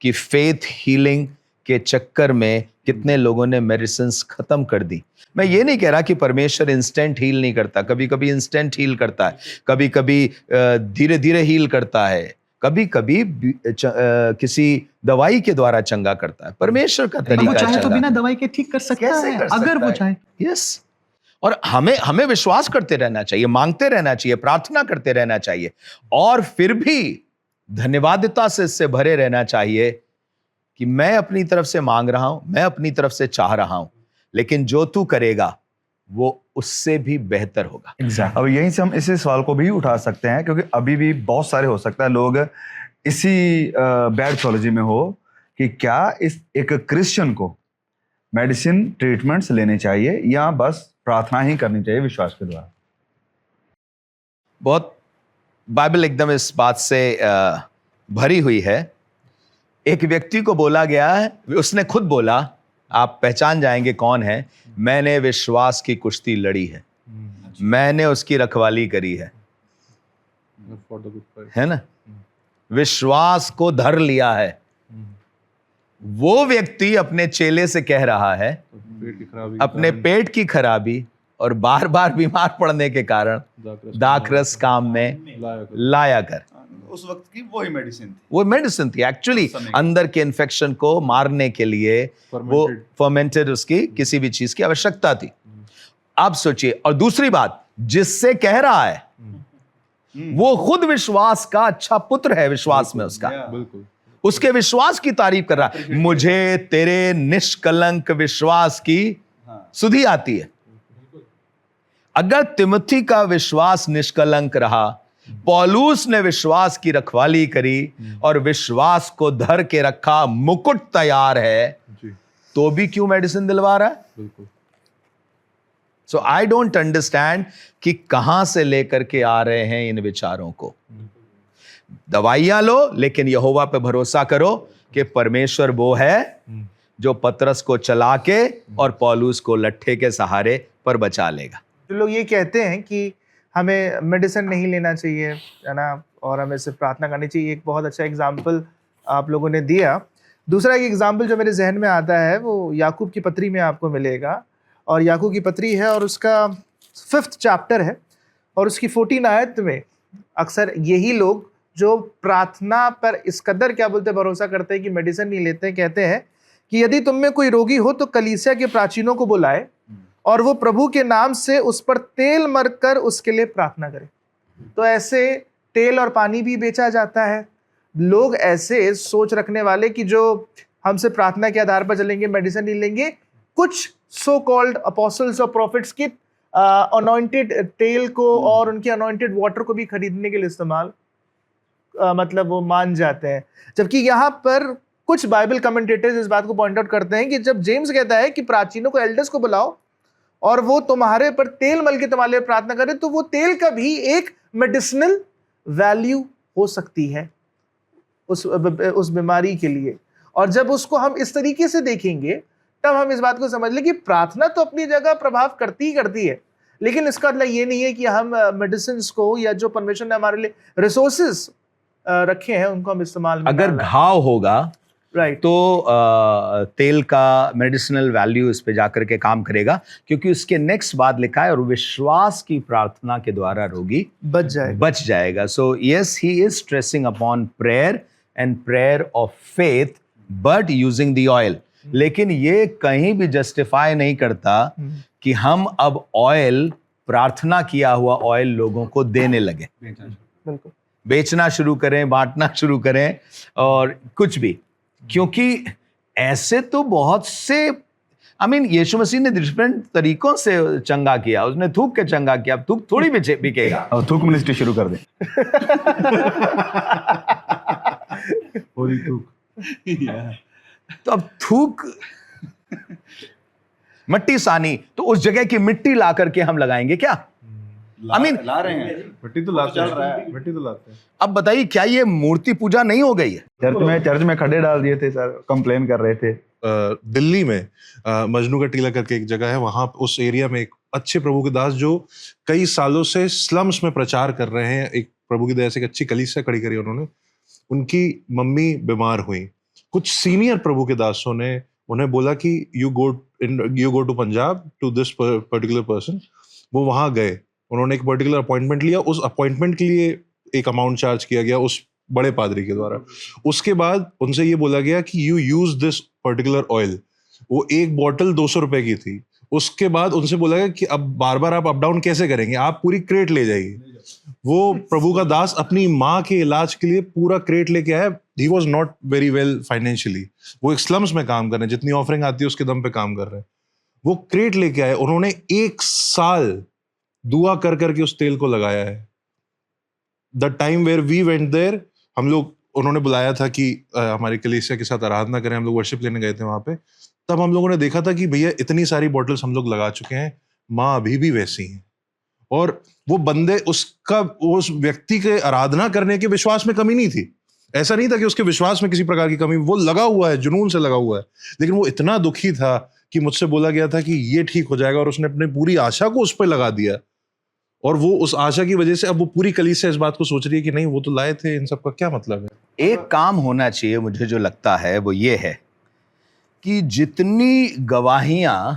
कि फेथ हीलिंग के चक्कर में कितने लोगों ने मेडिसिन खत्म कर दी। मैं ये नहीं कह रहा कि परमेश्वर इंस्टेंट हील नहीं करता, कभी कभी इंस्टेंट हील करता है, कभी कभी धीरे धीरे हील करता है, कभी कभी किसी दवाई के द्वारा चंगा करता है। परमेश्वर का तरीका वो चाहे तो चंगा बिना दवाई के ठीक कर सकता कैसे है, कर अगर सकता वो है? चाहे। यस, और हमें विश्वास करते रहना चाहिए, मांगते रहना चाहिए, प्रार्थना करते रहना चाहिए, और फिर भी धन्यवादिता से इससे भरे रहना चाहिए कि मैं अपनी तरफ से मांग रहा हूं, मैं अपनी तरफ से चाह रहा हूं, लेकिन जो तू करेगा वो उससे भी बेहतर होगा। अब यहीं से हम इसी सवाल को भी उठा सकते हैं, क्योंकि अभी भी बहुत सारे हो सकता है लोग इसी बैड थियोलॉजी में हो कि क्या इस एक क्रिश्चियन को मेडिसिन ट्रीटमेंट्स लेने चाहिए या बस प्रार्थना ही करनी चाहिए विश्वास के द्वारा। बहुत बाइबल एकदम इस बात से भरी हुई है। एक व्यक्ति को बोला गया है, उसने खुद बोला, आप पहचान जाएंगे कौन है, मैंने विश्वास की कुश्ती लड़ी है, मैंने उसकी रखवाली करी है ना, विश्वास को धर लिया है। वो व्यक्ति अपने चेले से कह रहा है अपने पेट की खराबी और बार बार बीमार पड़ने के कारण दाखरस काम में लाया कर। उस वक्त की वही मेडिसिन थी, वो मेडिसिन थी एक्चुअली, अंदर के इन्फेक्शन को मारने के लिए वो फर्मेंटेड उसकी किसी भी चीज की आवश्यकता थी। आप सोचिए, और दूसरी बात, जिससे कह रहा है वो खुद विश्वास का अच्छा पुत्र है, विश्वास में उसका, बिल्कुल उसके विश्वास की तारीफ कर रहा है। मुझे तेरे निष्कलंक विश्वास की सुधि आती है। अगर तिमोथी का विश्वास निष्कलंक रहा, पौलुस ने विश्वास की रखवाली करी और विश्वास को धर के रखा, मुकुट तैयार है, तो भी क्यों मेडिसिन दिलवा रहा है? बिल्कुल। सो आई डोंट अंडरस्टैंड कि कहां से लेकर के आ रहे हैं इन विचारों को। दवाइयां लो, लेकिन यहोवा पे भरोसा करो कि परमेश्वर वो है जो पतरस को चला के और पौलुस को लट्ठे के सहारे पर बचा लेगा। जो लोग ये कहते हैं कि हमें मेडिसिन नहीं लेना चाहिए, है ना, और हमें सिर्फ प्रार्थना करनी चाहिए, एक बहुत अच्छा एग्जाम्पल आप लोगों ने दिया। दूसरा एक एग्जाम्पल जो मेरे जहन में आता है वो याकूब की पत्री में आपको मिलेगा, और याकूब की पत्री है और उसका 5th चैप्टर है, और उसकी 14 आयत में अक्सर यही लोग जो प्रार्थना पर इस कदर क्या बोलते हैं भरोसा करते हैं कि मेडिसिन नहीं लेते हैं, कहते हैं कि यदि तुम में कोई रोगी हो तो कलीसिया के प्राचीनों को बुलाए और वो प्रभु के नाम से उस पर तेल मरकर उसके लिए प्रार्थना करे। तो ऐसे तेल और पानी भी बेचा जाता है। लोग ऐसे सोच रखने वाले कि जो हमसे प्रार्थना के आधार पर चलेंगे, मेडिसिन नहीं लेंगे, कुछ सो कॉल्ड अपोस्टल्स और प्रॉफिट्स की अनॉइंटेड तेल को और उनके अनॉइंटेड वाटर को भी खरीदने के लिए इस्तेमाल मतलब वो मान जाते हैं। जबकि यहाँ पर कुछ बाइबल कमेंटेटर्स इस बात को पॉइंट आउट करते हैं कि जब जेम्स कहता है कि प्राचीनों को, एल्डर्स को बुलाओ और वो तुम्हारे पर तेल मल के तुम्हारे लिए प्रार्थना करे, तो वो तेल का भी एक मेडिसिनल वैल्यू हो सकती है उस बीमारी के लिए। और जब उसको हम इस तरीके से देखेंगे तब हम इस बात को समझ लें कि प्रार्थना तो अपनी जगह प्रभाव करती ही करती है, लेकिन इसका मतलब ये नहीं है कि हम मेडिसिन को या जो परमेश्वर ने हमारे लिए रिसोर्सेज रखे हैं उनको हम इस्तेमाल में अगर घाव होगा राइट तो तेल का मेडिसिनल वैल्यू इस पे जाकर के काम करेगा, क्योंकि उसके नेक्स्ट बात लिखा है और विश्वास की प्रार्थना के द्वारा रोगी बच जाएगा। So yes, he is stressing upon prayer and prayer of faith but using the oil. लेकिन ये कहीं भी जस्टिफाई नहीं करता कि हम अब ऑयल, प्रार्थना किया हुआ ऑयल लोगों को देने लगे, बिल्कुल बेचना शुरू करें, बांटना शुरू करें और कुछ भी, क्योंकि ऐसे तो बहुत से यीशु मसीह ने डिफरेंट तरीकों से चंगा किया। उसने थूक के चंगा किया, अब थूक थोड़ी बिकेगा। और थूक मिनिस्ट्री शुरू कर दे। तो अब थूक मट्टी सानी, तो उस जगह की मिट्टी ला करके हम लगाएंगे क्या? ला रहे हैं, मिट्टी तो लाते हैं, मिट्टी तो लाते हैं। अब बताइए, क्या ये मूर्ति पूजा नहीं हो गई है? चर्च में खड्डे डाल दिए थे सर, कंप्लेन कर रहे थे। दिल्ली में मजनू का टीला करके एक जगह है, वहां उस एरिया में एक अच्छे प्रभु के दास जो कई सालों से स्लम्स में प्रचार कर रहे हैं, एक प्रभु की दया से एक अच्छी कलीसिया खड़ी करी उन्होंने। उनकी मम्मी बीमार हुई, कुछ सीनियर प्रभु के दासों ने उन्हें बोला कि you go to Punjab to this particular person. वो वहां गए, उन्होंने एक पर्टिकुलर अपॉइंटमेंट लिया, उस अपॉइंटमेंट के लिए एक अमाउंट चार्ज किया गया उस बड़े पादरी के द्वारा। उसके बाद उनसे ये बोला गया कि you use this particular oil. वो एक बॉटल 200 रुपए की थी। उसके बाद उनसे बोला गया कि अब बार बार आप अप डाउन कैसे करेंगे, आप पूरी क्रेट ले जाइए। वो प्रभु का दास अपनी माँ के इलाज के लिए पूरा क्रेट लेके आया। He was not very well financially, वो एक स्लम्स में काम कर रहे हैं, जितनी ऑफरिंग आती है उसके दम पे काम कर रहे हैं। वो क्रेट लेके आए, उन्होंने 1 साल दुआ कर करके उस तेल को लगाया है। The time where we went there, हम लोग, उन्होंने बुलाया था कि हमारी कलीसिया के साथ आराधना करें, हम लोग वर्शिप लेने गए थे वहां पे। तब हम लोगों ने देखा था कि भैया इतनी सारी बॉटल्स हम लोग लगा चुके हैं, माँ अभी भी वैसी हैं। और वो बंदे, उस व्यक्ति के आराधना करने के विश्वास में कमी नहीं थी। ऐसा नहीं था कि उसके विश्वास में किसी प्रकार की कमी, वो लगा हुआ है, जुनून से लगा हुआ है। लेकिन वो इतना दुखी था कि मुझसे बोला गया था कि ये ठीक हो जाएगा, और उसने अपनी पूरी आशा को उस पर लगा दिया। और वो उस आशा की वजह से अब वो पूरी कलीसिया इस बात को सोच रही है कि नहीं, वो तो लाए थे, इन सब का क्या मतलब है। एक काम होना चाहिए, मुझे जो लगता है वो ये है कि जितनी गवाहियां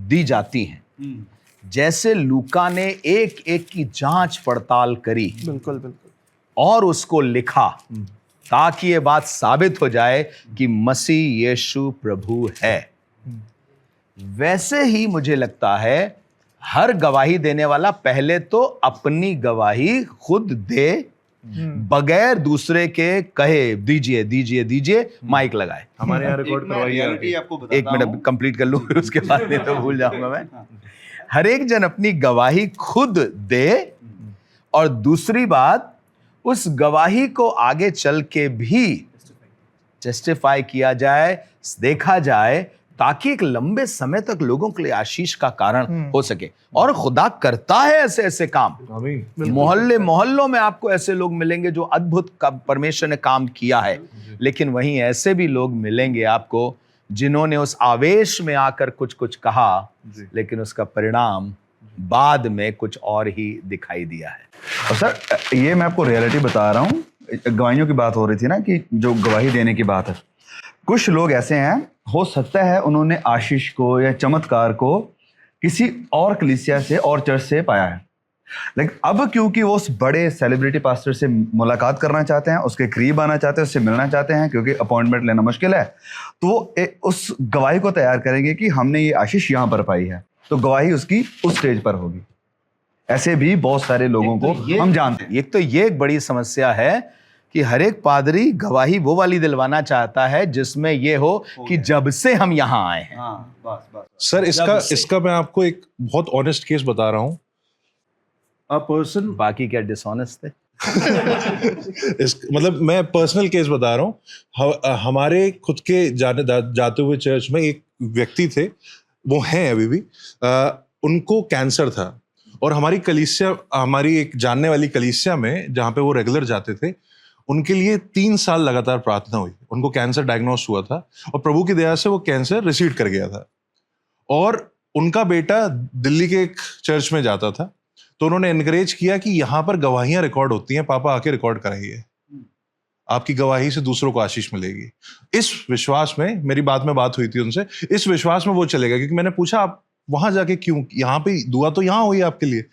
दी जाती हैं, जैसे लूका ने एक एक की जांच पड़ताल करी, बिल्कुल बिल्कुल, और उसको लिखा ताकि ये बात साबित हो जाए कि मसीह यीशु प्रभु है, वैसे ही मुझे लगता है हर गवाही देने वाला पहले तो अपनी गवाही खुद दे, बगैर दूसरे के कहे दीजिए दीजिए दीजिए, माइक लगाए। हमारे यहाँ रिकॉर्ड करवाइए। एक मिनट कंप्लीट कर लूं, फिर उसके बाद नहीं तो भूल जाऊंगा मैं। हर एक जन अपनी गवाही खुद दे, और दूसरी बात, उस गवाही को आगे चल के भी जस्टिफाई किया जाए, देखा जाए, ताकि एक लंबे समय तक लोगों के लिए आशीष का कारण हो सके। और खुदा करता है ऐसे ऐसे काम। मोहल्ले मोहल्लों में आपको ऐसे लोग मिलेंगे जो अद्भुत परमेश्वर ने काम किया है, लेकिन वहीं ऐसे भी लोग मिलेंगे आपको जिन्होंने उस आवेश में आकर कुछ कुछ कहा, लेकिन उसका परिणाम बाद में कुछ और ही दिखाई दिया है। और सर, ये मैं आपको रियलिटी बता रहा हूँ। गवाहियों की बात हो रही थी ना, कि जो गवाही देने की बात है, कुछ लोग ऐसे हैं, हो सकता है उन्होंने आशीष को या चमत्कार को किसी और कलीसिया से और चर्च से पाया है, लेकिन अब क्योंकि वो उस बड़े सेलिब्रिटी पास्टर से मुलाकात करना चाहते हैं, उसके करीब आना चाहते हैं, उससे मिलना चाहते हैं, क्योंकि अपॉइंटमेंट लेना मुश्किल है, तो वो उस गवाही को तैयार करेंगे कि हमने ये आशीष यहाँ पर पाई है, तो गवाही उसकी उस स्टेज पर होगी। ऐसे भी बहुत सारे लोगों को हम जानते हैं। एक तो ये एक बड़ी समस्या है कि हर एक पादरी गवाही वो वाली दिलवाना चाहता है जिसमें ये हो कि जब से हम यहाँ आए हैं। सर, इसका मैं आपको एक बहुत ऑनेस्ट केस बता रहा हूँ। बाकी क्या डिसऑनेस्ट थे? मतलब मैं पर्सनल केस बता रहा हूँ। हमारे खुद के जाते हुए चर्च में एक व्यक्ति थे, वो हैं अभी भी, उनको कैंसर था, और हमारी कलीसिया, हमारी एक जानने वाली कलीसिया में जहाँ पे वो रेगुलर जाते थे, उनके लिए 3 साल लगातार प्रार्थना हुई। उनको कैंसर डायग्नोस हुआ था, और प्रभु की दया से वो कैंसर रिसीड कर गया था, और उनका बेटा दिल्ली के एक चर्च में जाता था, तो उन्होंने एनकरेज किया कि यहाँ पर गवाहियां रिकॉर्ड होती हैं, पापा आके रिकॉर्ड कराइए, आपकी गवाही से दूसरों को आशीष मिलेगी। इस विश्वास में, मेरी बात हुई थी उनसे, इस विश्वास में वो चले गए, क्योंकि मैंने पूछा आप वहां जाके क्यों, यहाँ पे दुआ तो यहाँ हुई आपके लिए।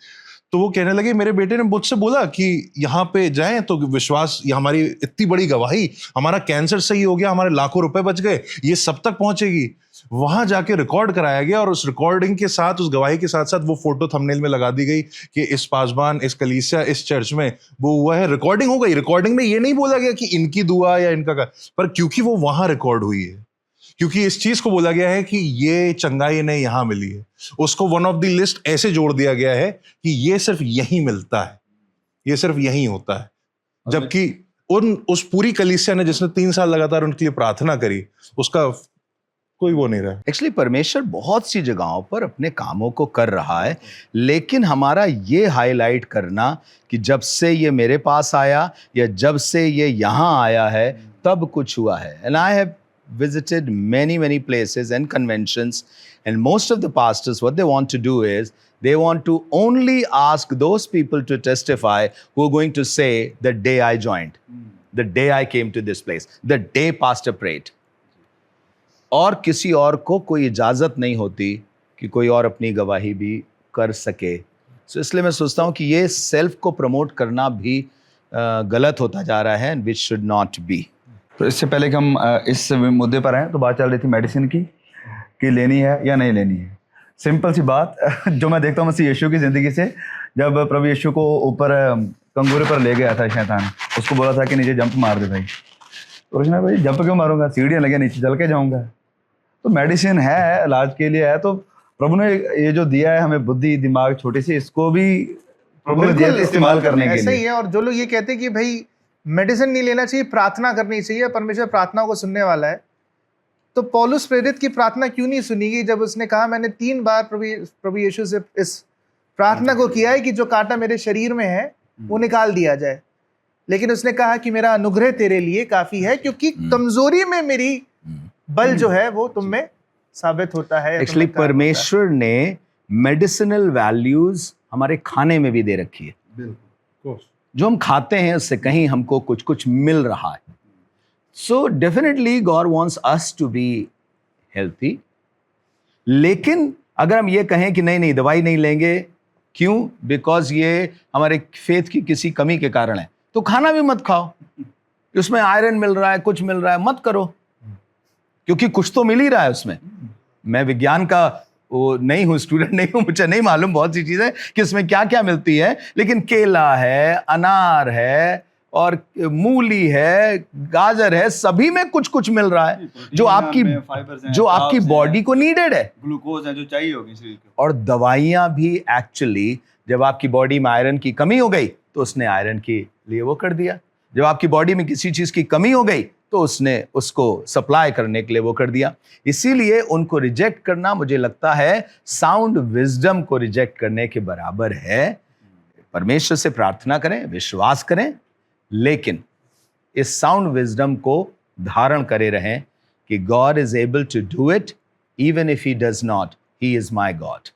तो वो कहने लगे, मेरे बेटे ने मुझसे बोला कि यहाँ पे जाएं तो विश्वास, ये हमारी इतनी बड़ी गवाही, हमारा कैंसर सही हो गया, हमारे लाखों रुपए बच गए, ये सब तक पहुंचेगी। वहां जाके रिकॉर्ड कराया गया, और उस रिकॉर्डिंग के साथ, उस गवाही के साथ साथ वो फोटो थंबनेल में लगा दी गई कि इस पासबान, इस कलीसिया, इस चर्च में वो हुआ है। रिकॉर्डिंग हो गई। रिकॉर्डिंग में ये नहीं बोला गया कि इनकी दुआ या इनका, पर क्योंकि वो वहां रिकॉर्ड हुई है, क्योंकि इस चीज को बोला गया है कि ये चंगाई इन्हें यहां मिली है, उसको वन ऑफ द लिस्ट ऐसे जोड़ दिया गया है कि ये सिर्फ यहीं मिलता है, ये सिर्फ यहीं होता है। जबकि उस पूरी कलीसिया ने जिसने 3 साल लगातार उनके लिए प्रार्थना करी, उसका कोई वो नहीं रहा। एक्चुअली परमेश्वर बहुत सी जगहों पर अपने कामों को कर रहा है, लेकिन हमारा ये हाईलाइट करना कि जब से ये मेरे पास आया या जब से ये यहाँ आया है तब कुछ हुआ है। And I have visited many places and conventions, and most of the pastors, what they want to do is they want to only ask those people to testify who are going to say the day I joined, the day I came to this place, the day pastor prayed. और किसी और को कोई इजाजत नहीं होती कि कोई और अपनी गवाही भी कर सके। So इसलिए मैं सोचता हूँ कि ये सेल्फ को प्रमोट करना भी गलत होता जा रहा है, which should not be. तो इससे पहले कि हम इस मुद्दे पर आए, तो बात चल रही थी मेडिसिन की, कि लेनी है या नहीं लेनी है। सिंपल सी बात जो मैं देखता हूँ मसीह यीशु की ज़िंदगी से, जब प्रभु यीशु को ऊपर कंगूरे पर ले गया था शैतान, उसको बोला था कि नीचे जंप मार दे भाई, तो उसने भाई जंप क्यों मारूंगा, सीढ़ियाँ लगे, नीचे चल के जाऊँगा। तो मेडिसिन है, इलाज के लिए है, तो प्रभु ने ये जो दिया है हमें बुद्धि, दिमाग छोटी सी, इसको भी प्रभु ने दिया इस्तेमाल करने के लिए। ऐसा ही है। और जो लोग ये कहते हैं कि भाई मेडिसिन नहीं लेना चाहिए, प्रार्थना करनी चाहिए, परमेश्वर प्रार्थना को सुनने वाला है, तो पौलुस प्रेरित की प्रार्थना क्यों नहीं सुनी गई जब उसने कहा मैंने 3 बार प्रभु यीशु से इस प्रार्थना को किया है कि जो कांटा मेरे शरीर में है वो निकाल दिया जाए, लेकिन उसने कहा कि मेरा अनुग्रह तेरे लिए काफी है, क्योंकि कमजोरी में मेरी बल जो है वो तुम में साबित होता है। एक्चुअली परमेश्वर ने मेडिसिनल वैल्यूज हमारे खाने में भी दे रखी है। जो हम खाते हैं उससे कहीं हमको कुछ कुछ मिल रहा है। So definitely God wants us to be healthy, लेकिन अगर हम ये कहें कि नहीं दवाई नहीं लेंगे, क्यों, बिकॉज ये हमारे फेथ की किसी कमी के कारण है, तो खाना भी मत खाओ, उसमें आयरन मिल रहा है, कुछ मिल रहा है, मत करो, क्योंकि कुछ तो मिल ही रहा है उसमें। मैं विज्ञान का वो नहीं हूँ, स्टूडेंट नहीं हूँ, मुझे नहीं मालूम बहुत सी चीजें कि इसमें क्या क्या मिलती है, लेकिन केला है, अनार है और मूली है, गाजर है, सभी में कुछ कुछ मिल रहा है जो आपकी बॉडी को नीडेड है, ग्लूकोज है जो चाहिए होगी शरीर को। और दवाइयां भी एक्चुअली जब आपकी बॉडी में आयरन की कमी हो गई तो उसने आयरन के लिए वो कर दिया, जब आपकी बॉडी में किसी चीज की कमी हो गई तो उसने उसको सप्लाई करने के लिए वो कर दिया। इसीलिए उनको रिजेक्ट करना मुझे लगता है साउंड विजडम को रिजेक्ट करने के बराबर है। परमेश्वर से प्रार्थना करें, विश्वास करें, लेकिन इस साउंड विजडम को धारण करे रहें कि God is able to do it even if he does not, he is my God.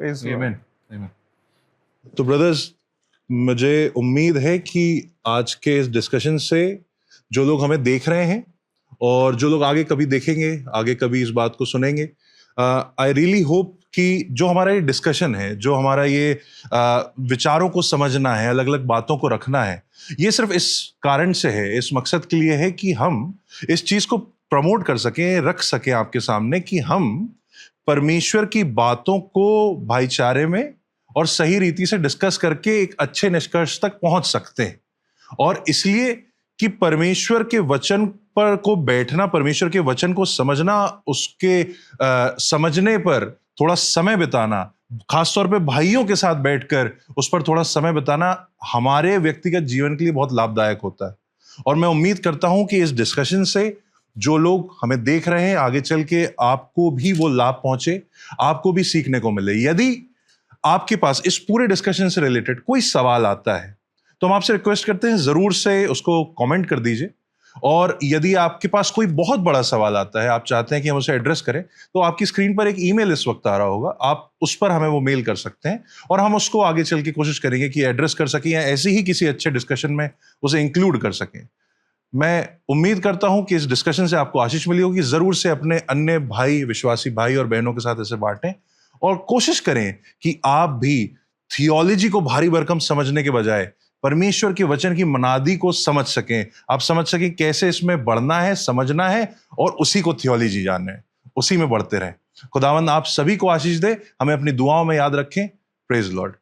आमीन, आमीन। तो ब्रदर्स, मुझे उम्मीद है कि आज के इस डिस्कशन से जो लोग हमें देख रहे हैं और जो लोग आगे कभी देखेंगे, आगे कभी इस बात को सुनेंगे, आई रियली होप कि जो हमारा ये डिस्कशन है, जो हमारा ये विचारों को समझना है, अलग अलग बातों को रखना है, ये सिर्फ इस कारण से है, इस मकसद के लिए है कि हम इस चीज को प्रमोट कर सकें, रख सकें आपके सामने कि हम परमेश्वर की बातों को भाईचारे में और सही रीति से डिस्कस करके एक अच्छे निष्कर्ष तक पहुंच सकते हैं। और इसलिए कि परमेश्वर के वचन पर को बैठना, परमेश्वर के वचन को समझना, उसके समझने पर थोड़ा समय बिताना, खासतौर पे भाइयों के साथ बैठकर उस पर थोड़ा समय बिताना हमारे व्यक्तिगत जीवन के लिए बहुत लाभदायक होता है। और मैं उम्मीद करता हूं कि इस डिस्कशन से जो लोग हमें देख रहे हैं, आगे चल के आपको भी वो लाभ पहुंचे, आपको भी सीखने को मिले। यदि आपके पास इस पूरे डिस्कशन से रिलेटेड कोई सवाल आता है तो हम आपसे रिक्वेस्ट करते हैं जरूर से उसको कमेंट कर दीजिए। और यदि आपके पास कोई बहुत बड़ा सवाल आता है, आप चाहते हैं कि हम उसे एड्रेस करें, तो आपकी स्क्रीन पर एक ईमेल इस वक्त आ रहा होगा, आप उस पर हमें वो मेल कर सकते हैं और हम उसको आगे चल के कोशिश करेंगे कि एड्रेस कर सकें या ऐसे ही किसी अच्छे डिस्कशन में उसे इंक्लूड कर सकें। मैं उम्मीद करता हूं कि इस डिस्कशन से आपको आशीष मिली होगी। जरूर से अपने अन्य भाई, विश्वासी भाई और बहनों के साथ इसे बांटें और कोशिश करें कि आप भी थियोलॉजी को भारी भरकम समझने के बजाय परमेश्वर के वचन की मनादी को समझ सकें। आप समझ सकें कैसे इसमें बढ़ना है, समझना है और उसी को थियोलॉजी जानना है, उसी में बढ़ते रहें। खुदावंद आप सभी को आशीष दे, हमें अपनी दुआओं में याद रखें। Praise Lord.